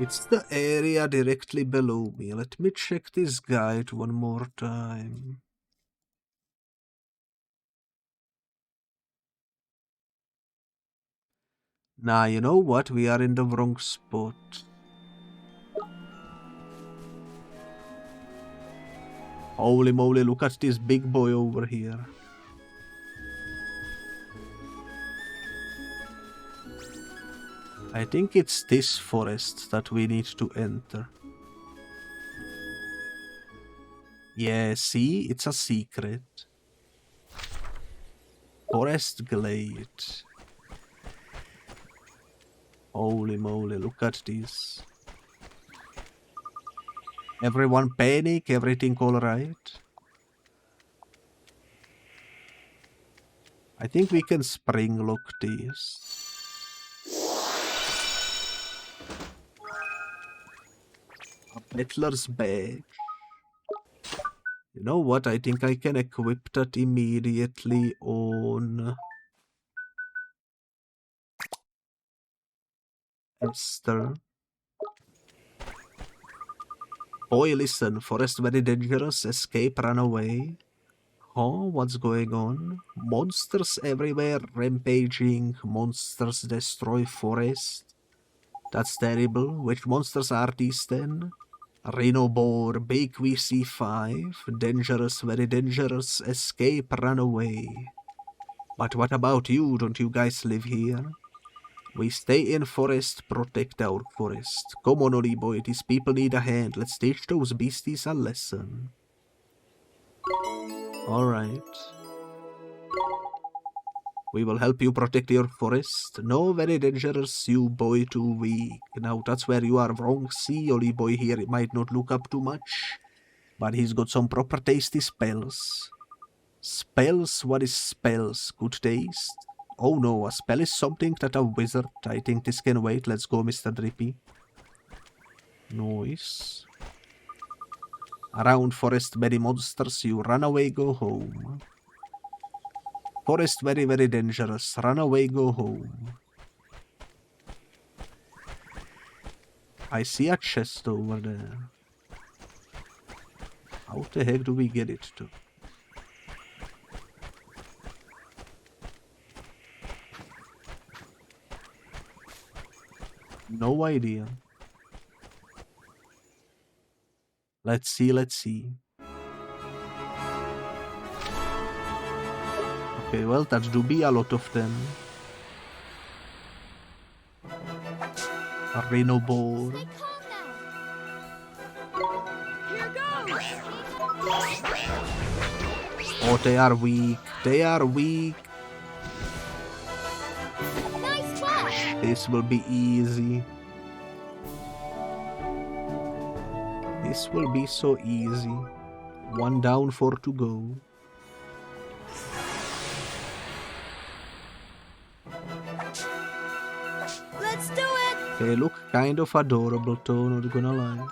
[SPEAKER 1] It's the area directly below me. Let me check this guide one more time. Nah, you know what? We are in the wrong spot. Holy moly, look at this big boy over here. I think it's this forest that we need to enter. Yeah, see? It's a secret. Forest Glade. Holy moly, look at this. Everyone panic, everything alright? I think we can spring lock this. A Battler's Badge. You know what? I think I can equip that immediately on Esther. Boy, listen. Forest very dangerous. Escape, run away. Oh, what's going on? Monsters everywhere, rampaging. Monsters destroy forest. That's terrible. Which monsters are these then? Rhino boar, big VC5. Dangerous, very dangerous. Escape, run away. But what about you? Don't you guys live here? We stay in forest, protect our forest. Come on, Oli boy, these people need a hand. Let's teach those beasties a lesson. Alright. We will help you protect your forest. No, very dangerous, you boy, too weak. Now that's where you are wrong. See, Oli boy here, it might not look up too much, but he's got some proper tasty spells. Spells? What is spells? Good taste? Oh no, a spell is something that a wizard... I think this can wait. Let's go, Mr. Drippy. Noise. Around forest, many monsters. You run away, go home. Forest very, very dangerous. Run away, go home. I see a chest over there. How the heck do we get it to? No idea. Let's see, let's see. Okay, well, that do be a lot of them. A rhino boar. Oh, they are weak. They are weak. This will be easy. This will be so easy. One down, 4 to go.
[SPEAKER 3] Let's do it!
[SPEAKER 1] They look kind of adorable, though, not gonna lie.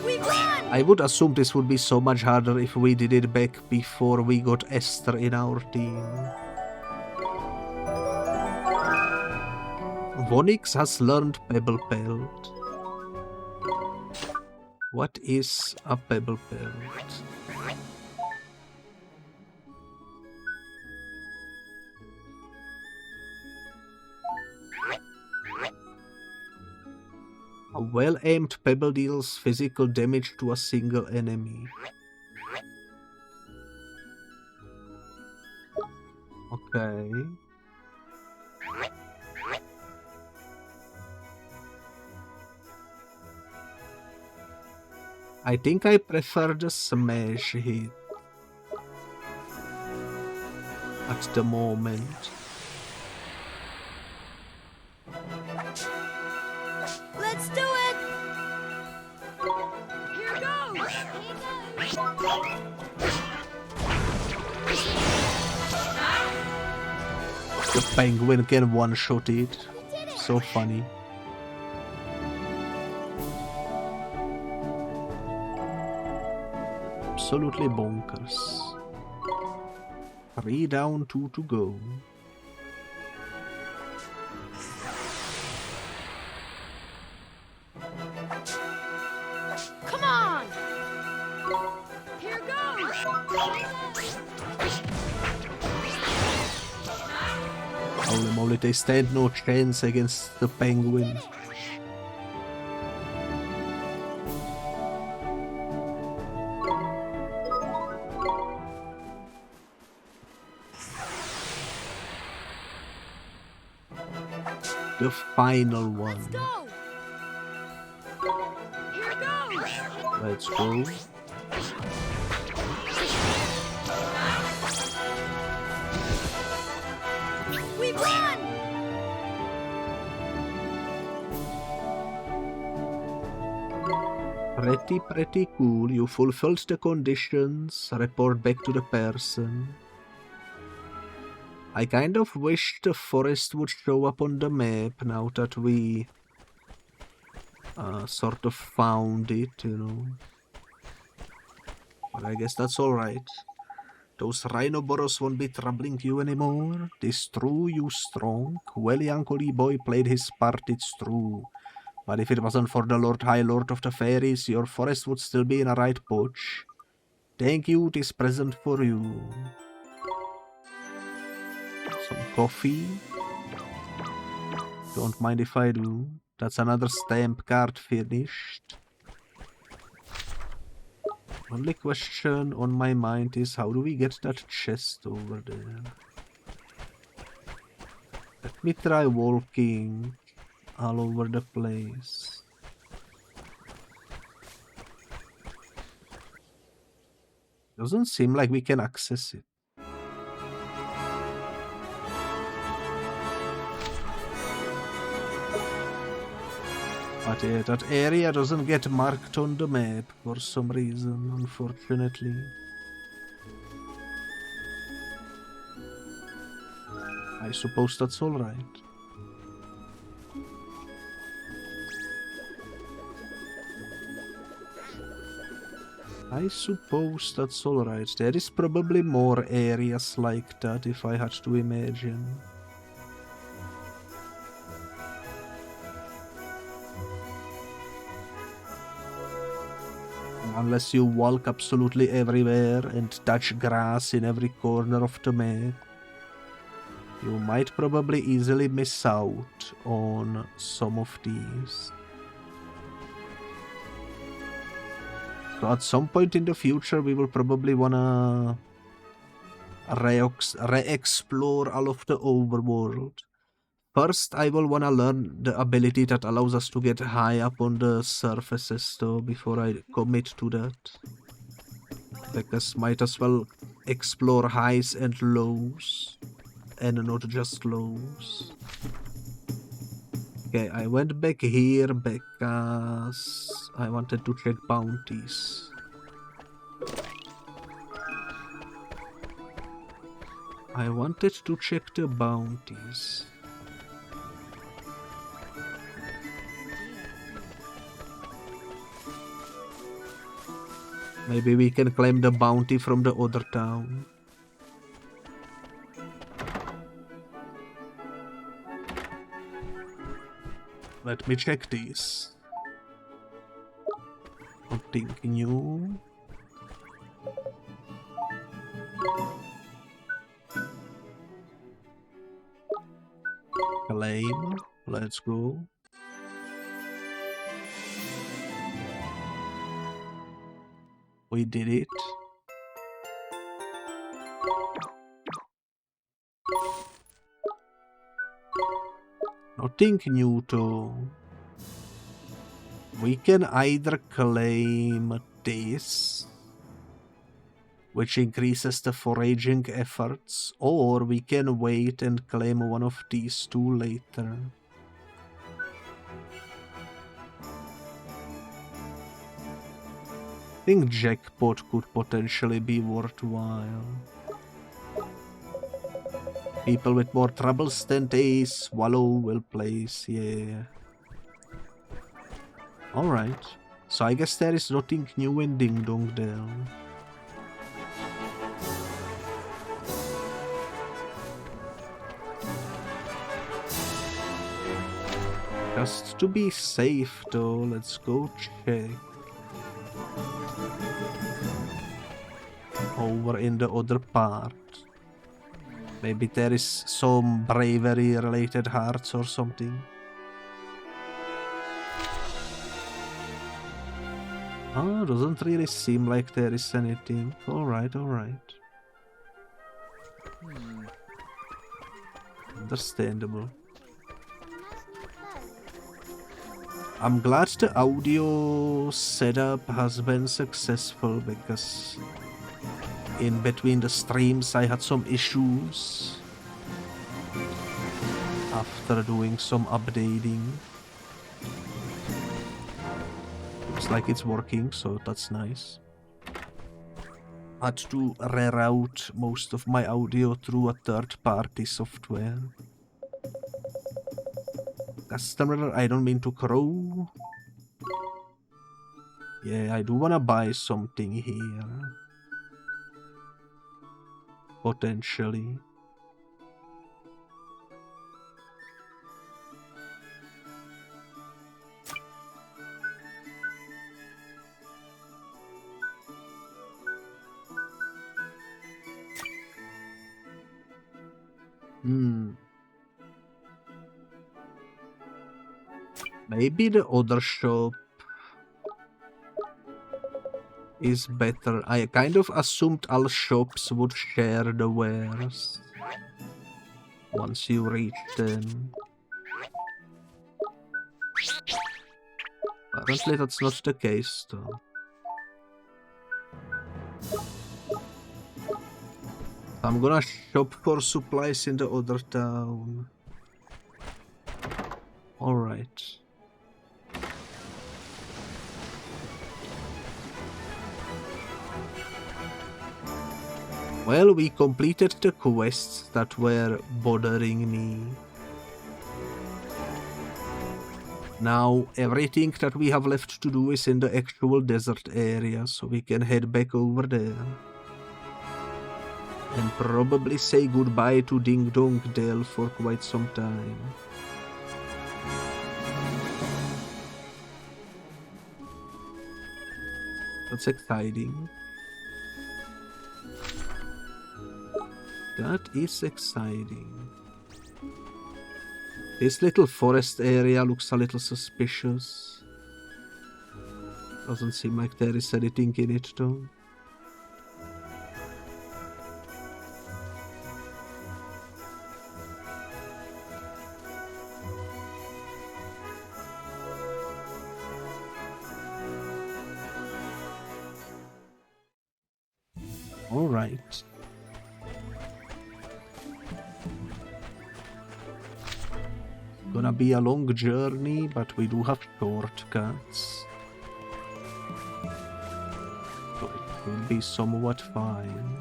[SPEAKER 3] We won!
[SPEAKER 1] I would assume this would be so much harder if we did it back before we got Esther in our team. Vonix has learned Pebble Pelt. What is a Pebble Pelt? A well-aimed pebble deals physical damage to a single enemy. Okay. I think I prefer the smash hit at the moment.
[SPEAKER 3] Let's do it! Here goes!
[SPEAKER 1] The penguin can one-shot it. So funny. Absolutely bonkers. 3 down, 2 to go.
[SPEAKER 3] Come on! Here goes!
[SPEAKER 1] Holy moly, they stand no chance against the penguin. The final one. Let's go.
[SPEAKER 3] We won!
[SPEAKER 1] Pretty cool. You fulfilled the conditions. Report back to the person. I kind of wish the forest would show up on the map now that we sort of found it, you know. But I guess that's alright. Those rhinoboros won't be troubling you anymore. 'Tis true, you strong. Well, Yankoli boy played his part, it's true. But if it wasn't for the High Lord of the Fairies, your forest would still be in a right pouch. Thank you, 'tis present for you. Some coffee. Don't mind if I do. That's another stamp card finished. Only question on my mind is how do we get that chest over there? Let me try walking all over the place. Doesn't seem like we can access it. But yeah, that area doesn't get marked on the map for some reason, unfortunately. I suppose that's alright. I suppose that's alright. There is probably more areas like that if I had to imagine. Unless you walk absolutely everywhere and touch grass in every corner of the map, you might probably easily miss out on some of these. So at some point in the future we will probably wanna re-explore all of the overworld. First, I will wanna learn the ability that allows us to get high up on the surfaces though before I commit to that. Because might as well explore highs and lows and not just lows. Okay, I went back here because I wanted to check bounties. I wanted to check the bounties. Maybe we can claim the bounty from the other town. Let me check these. Nothing new. Claim. Let's go. We did it. Nothing new though. We can either claim this, which increases the foraging efforts, or we can wait and claim one of these two later. I think jackpot could potentially be worthwhile. People with more troubles than they swallow will place, yeah. Alright, so I guess there is nothing new in Ding Dong Dell. Just to be safe though, let's go check over in the other part. Maybe there is some bravery related hearts or something. Oh, doesn't really seem like there is anything. Alright, alright. Understandable. I'm glad the audio setup has been successful because in between the streams I had some issues after doing some updating. Looks like it's working, so that's nice. had to reroute most of my audio through a third-party software. Customer, I don't mean to crow. Yeah, I do wanna buy something here. Potentially. Maybe the other shop is better. I kind of assumed all shops would share the wares once you reach them. Apparently that's not the case though. I'm gonna shop for supplies in the other town. Alright. Well, we completed the quests that were bothering me. Now, everything that we have left to do is in the actual desert area, so we can head back over there. And probably say goodbye to Ding Dong Dell for quite some time. That's exciting. That is exciting. This little forest area looks a little suspicious. Doesn't seem like there is anything in it though. All right. Gonna be a long journey, but we do have shortcuts. So it will be somewhat fine.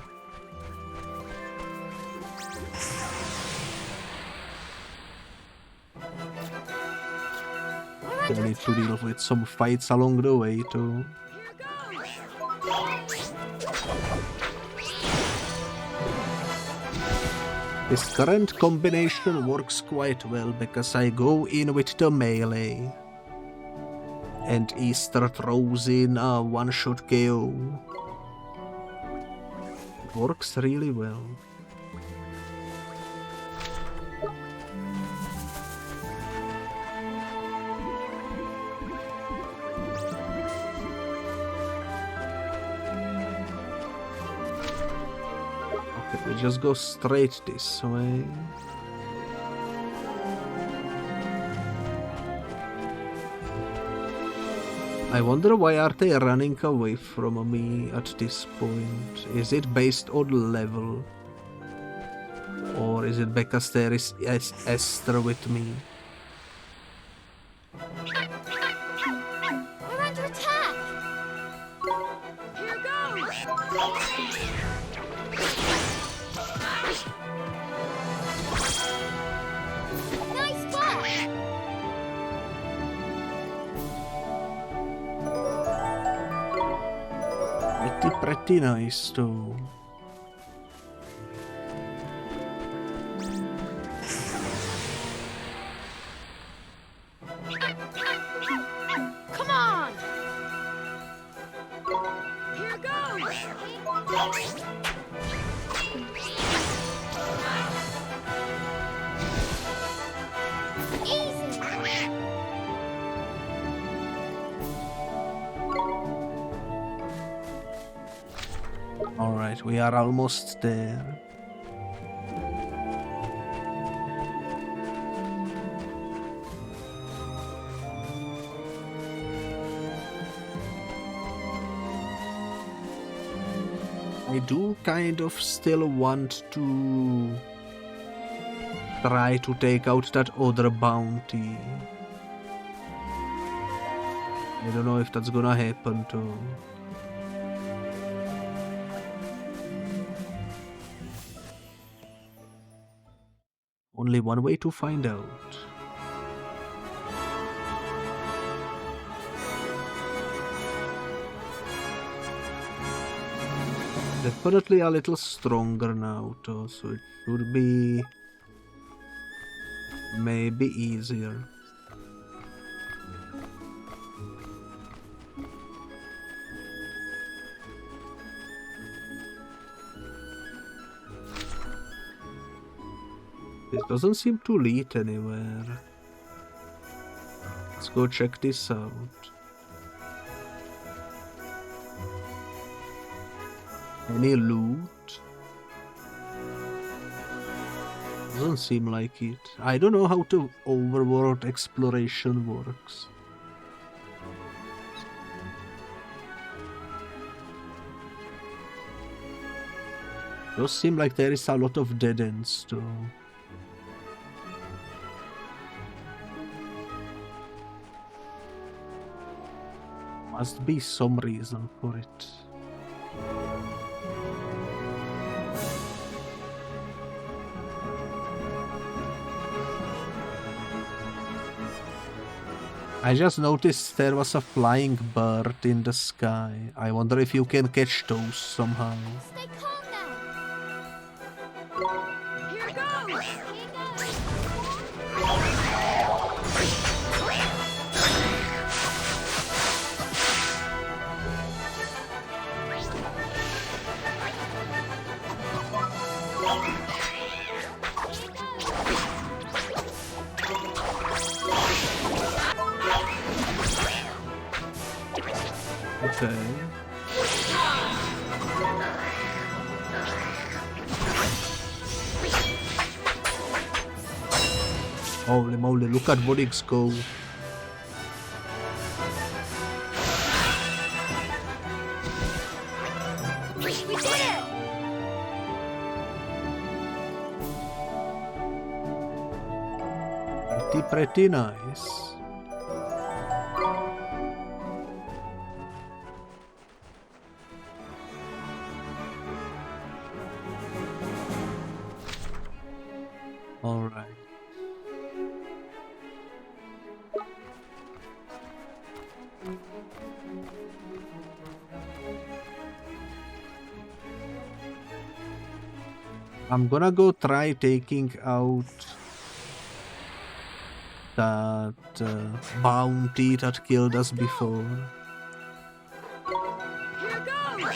[SPEAKER 1] I need to deal with some fights along the way too. This current combination works quite well because I go in with the melee and Easter throws in a one-shot KO. It works really well. We just go straight this way. I wonder why are they running away from me at this point? Is it based on level? Or is it because there is Esther with me?
[SPEAKER 4] We're under attack! Here goes! Nice flash!
[SPEAKER 1] Pretty nice too.
[SPEAKER 4] Come on! Here goes! Easy!
[SPEAKER 1] Alright, we are almost there. I do kind of still want to try to take out that other bounty. I don't know if that's gonna happen too. Only one way to find out. Definitely a little stronger now, though, so it should be maybe easier. This doesn't seem to lead anywhere. Let's go check this out. Any loot? Doesn't seem like it. I don't know how to overworld exploration works. Does seem like there is a lot of dead ends though. Must be some reason for it. I just noticed there was a flying bird in the sky. I wonder if you can catch those somehow.
[SPEAKER 4] Stay calm now. Here goes.
[SPEAKER 1] Okay. Holy moly, look at Vodix go.
[SPEAKER 4] We did it!
[SPEAKER 1] Pretty nice. Alright. I'm gonna go try taking out that bounty that killed us before.
[SPEAKER 4] Here goes!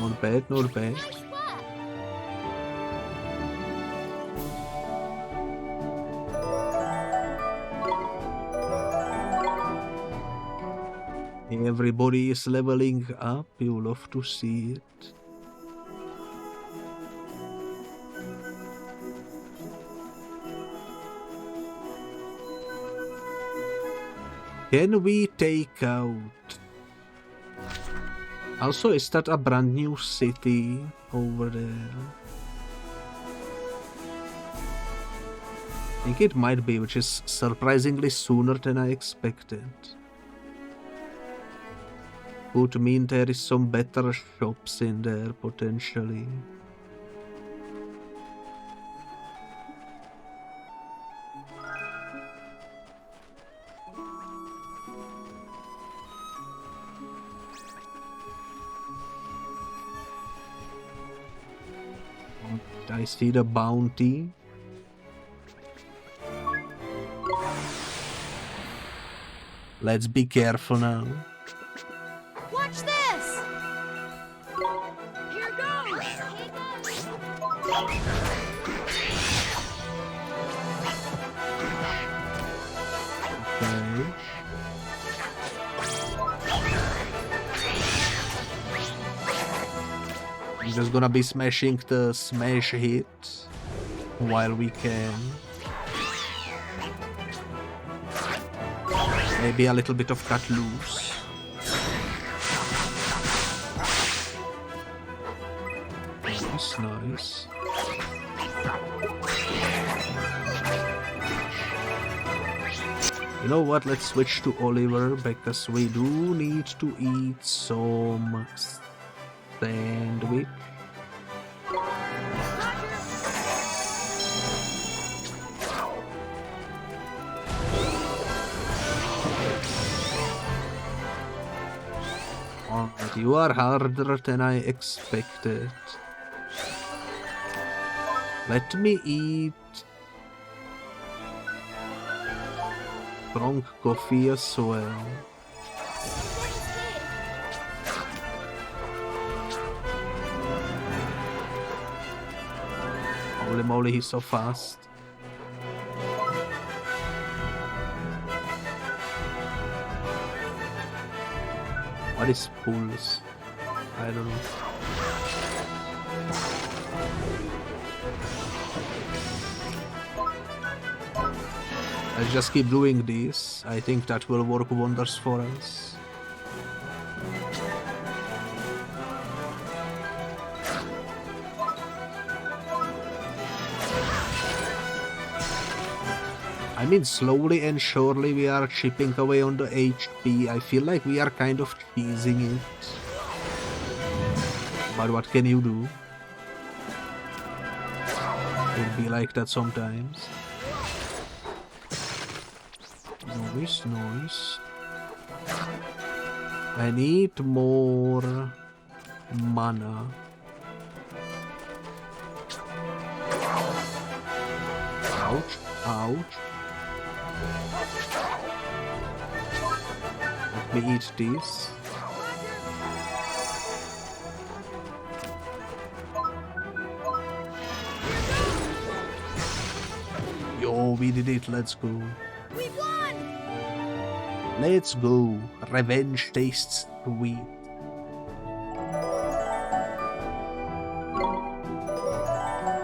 [SPEAKER 1] Not bad, not bad. Everybody is leveling up, you love to see it. Can we take out... Also, is that a brand new city over there? I think it might be, which is surprisingly sooner than I expected. Could mean there is some better shops in there, potentially. I see the bounty. Let's be careful now.
[SPEAKER 4] Watch this! Here goes!
[SPEAKER 1] Okay. I'm just gonna be smashing the smash hit while we can. Maybe a little bit of cut loose. Nice, nice. You know what, let's switch to Oliver, because we do need to eat some sandwich. Alright, you are harder than I expected. Let me eat strong coffee as well. Holy moly, he's so fast. What is pulse? I don't know. Let's just keep doing this. I think that will work wonders for us. I mean, slowly and surely we are chipping away on the HP. I feel like we are kind of cheesing it. But what can you do? It'll be like that sometimes. Noise, noise. I need more mana. Ouch, ouch. Let me eat this. Yo, we did it, let's go.
[SPEAKER 3] We won!
[SPEAKER 1] Let's go. Revenge tastes sweet.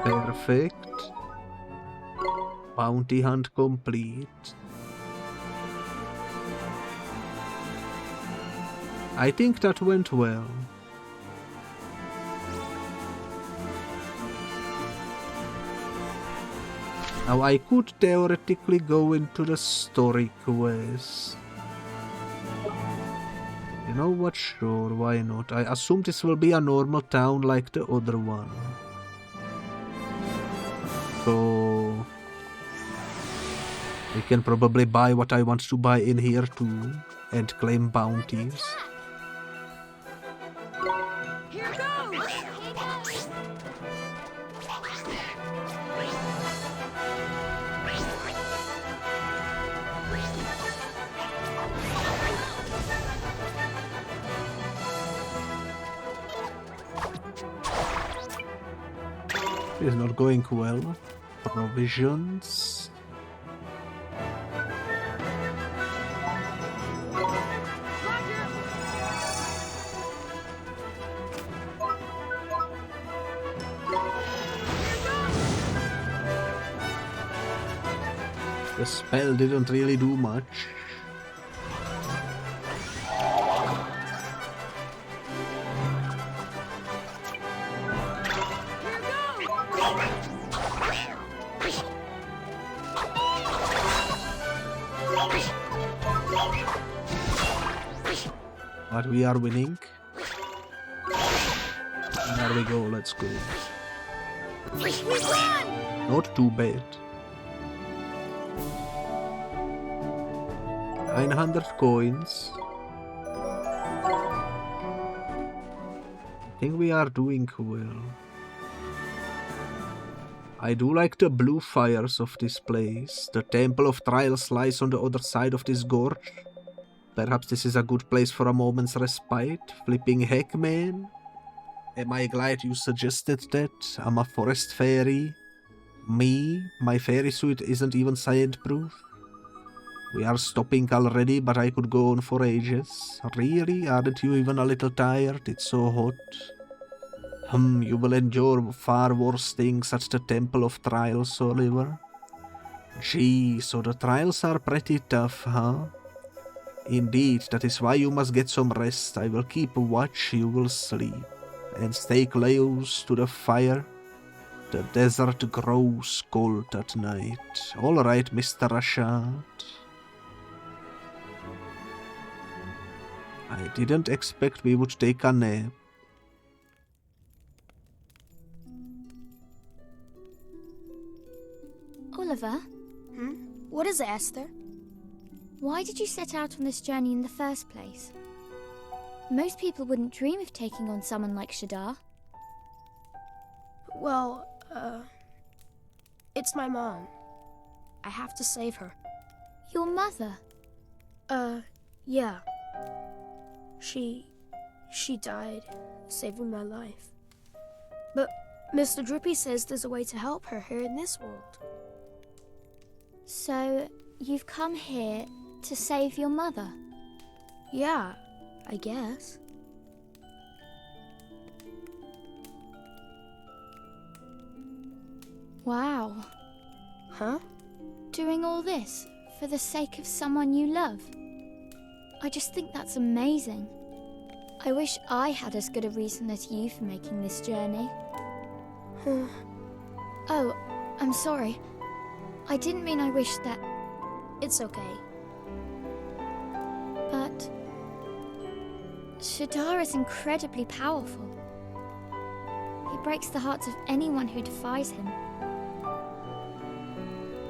[SPEAKER 1] Perfect. Bounty hunt complete. I think that went well. Now I could theoretically go into the story quest. You know what, sure, why not? I assume this will be a normal town like the other one. So we can probably buy what I want to buy in here too, and claim bounties.
[SPEAKER 3] Here goes!
[SPEAKER 1] It's not going well. Provisions. The spell didn't really do much. But we are winning. There we go, let's go.
[SPEAKER 3] We won!
[SPEAKER 1] Not too bad. 900 coins. I think we are doing well. I do like the blue fires of this place. The Temple of Trials lies on the other side of this gorge. Perhaps this is a good place for a moment's respite. Flipping heck, man. Am I glad you suggested that? I'm a forest fairy. Me? My fairy suit isn't even science-proof. We are stopping already, but I could go on for ages. Really? Aren't you even a little tired? It's so hot. You will endure far worse things at the Temple of Trials, Oliver. Gee, so the trials are pretty tough, huh? Indeed, that is why you must get some rest. I will keep watch, you will sleep. and stay close to the fire. The desert grows cold at night. All right, Mr. Rashad. I didn't expect we would take a nap.
[SPEAKER 4] Oliver,
[SPEAKER 3] What is it, Esther?
[SPEAKER 4] why did you set out on this journey in the first place? Most people wouldn't dream of taking on someone like Shadar.
[SPEAKER 3] Well, it's my mom. I have to save her.
[SPEAKER 4] Your mother?
[SPEAKER 3] Yeah. She died, saving my life. But Mr. Drippy says there's a way to help her here in this world.
[SPEAKER 4] So, you've come here to save your mother?
[SPEAKER 3] Yeah, I guess.
[SPEAKER 4] Wow.
[SPEAKER 3] Huh?
[SPEAKER 4] Doing all this for the sake of someone you love? I just think that's amazing. I wish I had as good a reason as you for making this journey. Oh, I'm sorry. I didn't mean I wish that...
[SPEAKER 3] It's okay.
[SPEAKER 4] But... Shadar is incredibly powerful. He breaks the hearts of anyone who defies him.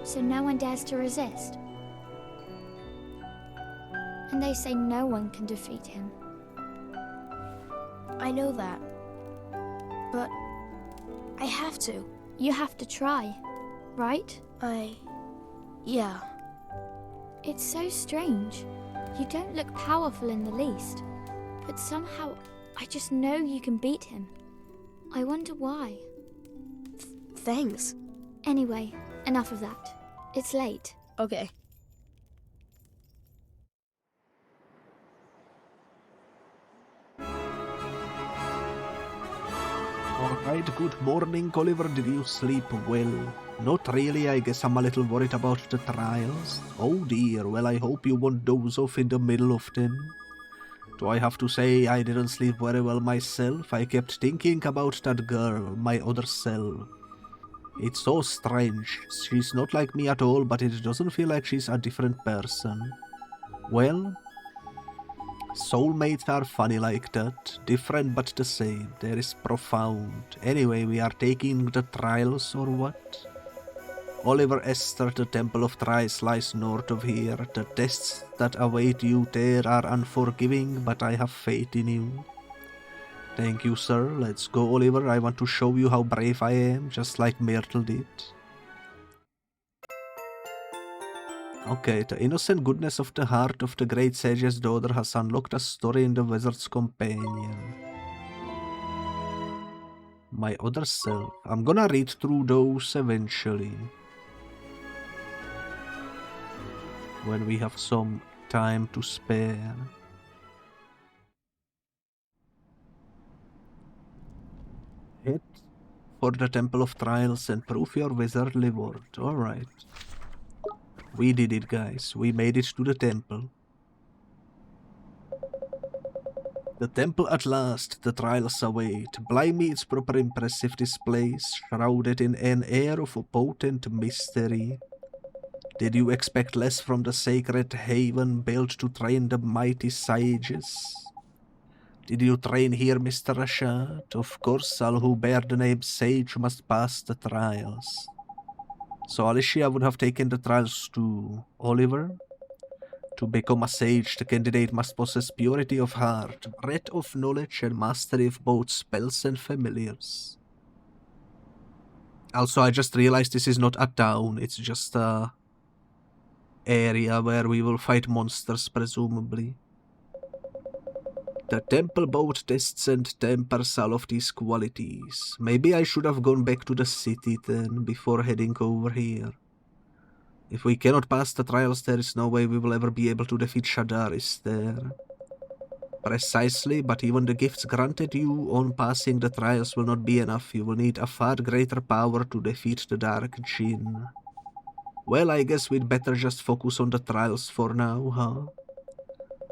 [SPEAKER 4] So no one dares to resist. And they say no one can defeat him.
[SPEAKER 3] I know that. But I have to.
[SPEAKER 4] You have to try, right?
[SPEAKER 3] Yeah.
[SPEAKER 4] It's so strange. You don't look powerful in the least. But somehow, I just know you can beat him. I wonder why.
[SPEAKER 3] Thanks.
[SPEAKER 4] Anyway, enough of that. It's late.
[SPEAKER 3] Okay.
[SPEAKER 1] Alright, good morning, Oliver. Did you sleep well? Not really, I guess I'm a little worried about the trials. Oh dear, well I hope you won't doze off in the middle of them. Do I have to say I didn't sleep very well myself? I kept thinking about that girl, my other self. It's so strange. She's not like me at all, but it doesn't feel like she's a different person. Well, soulmates are funny like that. Different but the same. There is profound. Anyway, we are taking the trials or what? Oliver Esther, the Temple of Trials lies north of here. The tests that await you there are unforgiving, but I have faith in you. Thank you, sir. Let's go, Oliver. I want to show you how brave I am, just like Myrtle did. Okay, the innocent goodness of the heart of the great sage's daughter has unlocked a story in the Wizard's Companion. My other self. I'm gonna read through those eventually. When we have some time to spare. Head for the Temple of Trials and prove your wizardly word. Alright. We did it, guys. We made it to the temple. The temple at last. The trials await. Blimey, it's proper impressive, this place, shrouded in an air of potent mystery. Did you expect less from the sacred haven built to train the mighty sages? Did you train here, Mr. Rashad? Of course, all who bear the name Sage must pass the trials. So Alicia would have taken the trials too. Oliver? To become a sage, the candidate must possess purity of heart, breadth of knowledge, and mastery of both spells and familiars. Also, I just realized this is not a town, it's just a area where we will fight monsters, presumably. The temple both tests and tempers all of these qualities. Maybe I should have gone back to the city then, before heading over here. If we cannot pass the trials, there is no way we will ever be able to defeat Shadar, is there? Precisely, but even the gifts granted you on passing the trials will not be enough. You will need a far greater power to defeat the Dark Djinn. Well, I guess we'd better just focus on the trials for now, huh?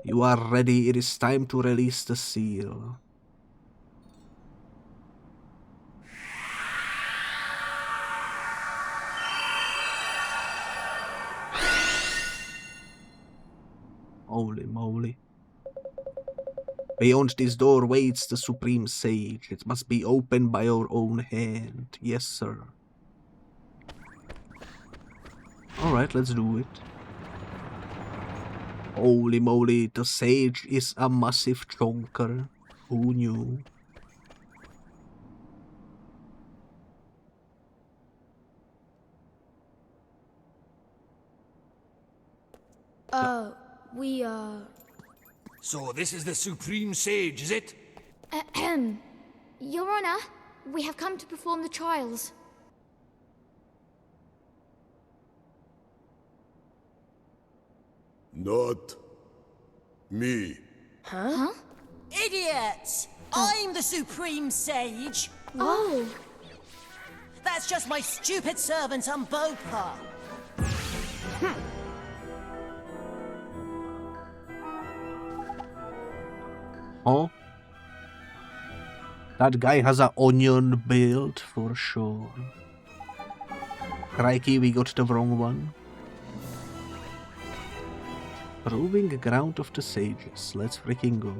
[SPEAKER 1] You are ready, it is time to release the seal. Holy moly. Beyond this door waits the Supreme Sage. It must be opened by our own hand. Yes, sir. Alright, let's do it. Holy moly, the Sage is a massive chonker. Who knew?
[SPEAKER 8] So this is the Supreme Sage, is it?
[SPEAKER 4] Ahem. Your Honor, we have come to perform the trials.
[SPEAKER 9] Not me.
[SPEAKER 4] Huh?
[SPEAKER 10] Idiots! I'm the Supreme Sage.
[SPEAKER 4] Oh.
[SPEAKER 10] That's just my stupid servant Umbopa.
[SPEAKER 1] Oh? That guy has an onion build for sure. Crikey, we got the wrong one. Proving ground of the sages. Let's freaking go.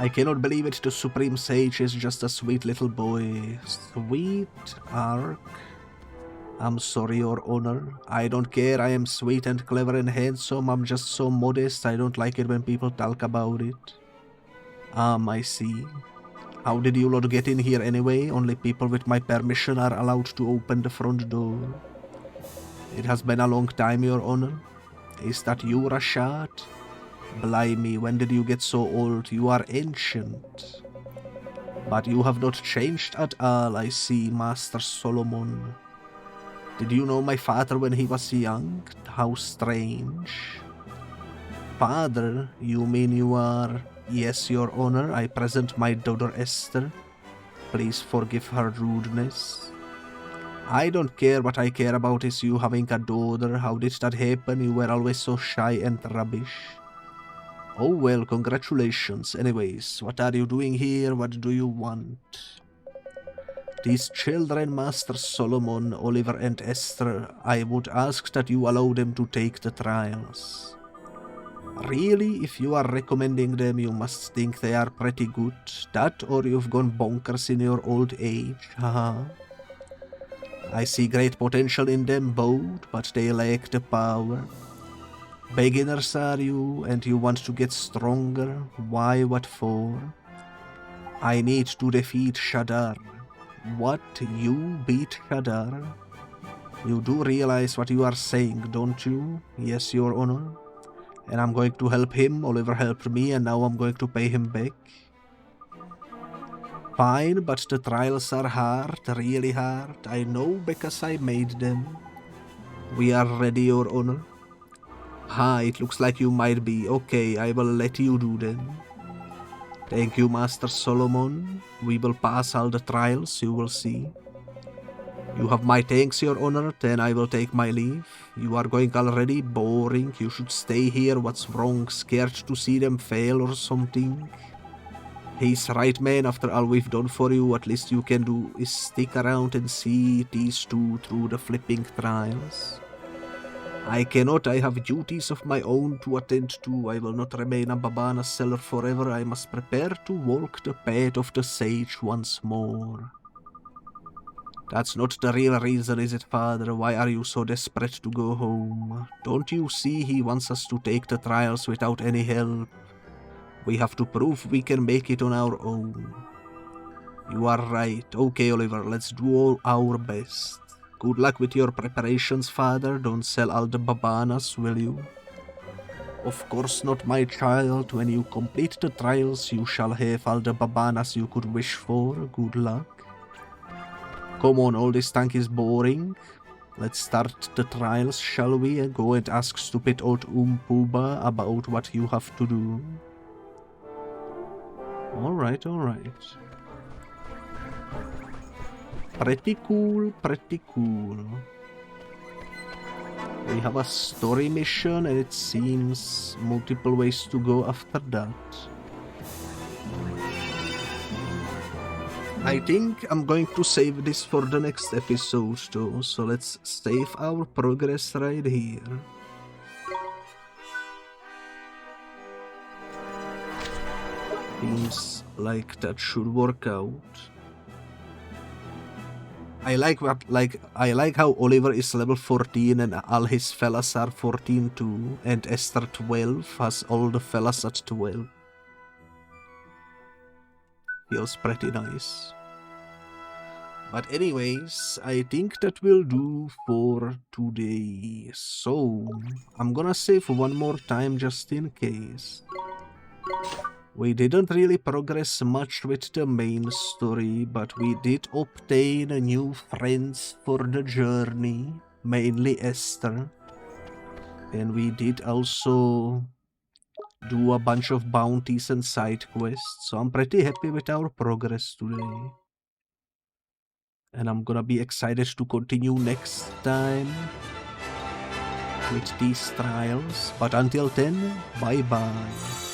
[SPEAKER 1] I cannot believe it. The Supreme Sage is just a sweet little boy. Sweet Ark. I'm sorry, Your Honor. I don't care. I am sweet and clever and handsome. I'm just so modest. I don't like it when people talk about it. I see. How did you lot get in here anyway? Only people with my permission are allowed to open the front door. It has been a long time, Your Honor. Is that you, Rashad? Blimey, when did you get so old? You are ancient. But you have not changed at all, I see, Master Solomon. Did you know my father when he was young? How strange. Father, you mean you are... Yes, Your Honor, I present my daughter Esther. Please forgive her rudeness. I don't care. What I care about is you having a daughter. How did that happen? You were always so shy and rubbish. Oh well, congratulations. Anyways, what are you doing here? What do you want? These children, Master Solomon, Oliver and Esther, I would ask that you allow them to take the trials. Really, if you are recommending them, you must think they are pretty good. That or you've gone bonkers in your old age, haha. I see great potential in them both, but they lack the power. Beginners are you, and you want to get stronger. Why, what for? I need to defeat Shadar. What? You beat Shadar? You do realize what you are saying, don't you? Yes, Your Honor. And I'm going to help him. Oliver helped me, and now I'm going to pay him back. Fine, but the trials are hard, really hard. I know because I made them. We are ready, Your Honor. It looks like you might be. Okay, I will let you do them. Thank you, Master Solomon. We will pass all the trials, you will see. You have my thanks, Your Honor, then I will take my leave. You are going already? Boring. You should stay here. What's wrong? Scared to see them fail or something? He's right, man. After all we've done for you, what least you can do is stick around and see these two through the flipping trials. I cannot. I have duties of my own to attend to. I will not remain a Babana seller forever. I must prepare to walk the path of the sage once more. That's not the real reason, is it, Father? Why are you so desperate to go home? Don't you see he wants us to take the trials without any help? We have to prove we can make it on our own. You are right. Okay, Oliver, let's do our best. Good luck with your preparations, Father. Don't sell all the Babanas, will you? Of course not, my child. When you complete the trials, you shall have all the Babanas you could wish for. Good luck. Come on, all this tank is boring. Let's start the trials, shall we? Go and ask stupid old Umpuba about what you have to do. Alright, alright. Pretty cool, pretty cool. We have a story mission and it seems multiple ways to go after that. I think I'm going to save this for the next episode too, so let's save our progress right here. Seems like that should work out. I like how Oliver is level 14 and all his fellas are 14 too, and Esther 12 has all the fellas at 12. Feels pretty nice. But anyways, I think that will do for today. So, I'm gonna save one more time just in case. We didn't really progress much with the main story, but we did obtain new friends for the journey, mainly Esther. And we did also do a bunch of bounties and side quests, so I'm pretty happy with our progress today. And I'm gonna be excited to continue next time with these trials. But until then, bye bye.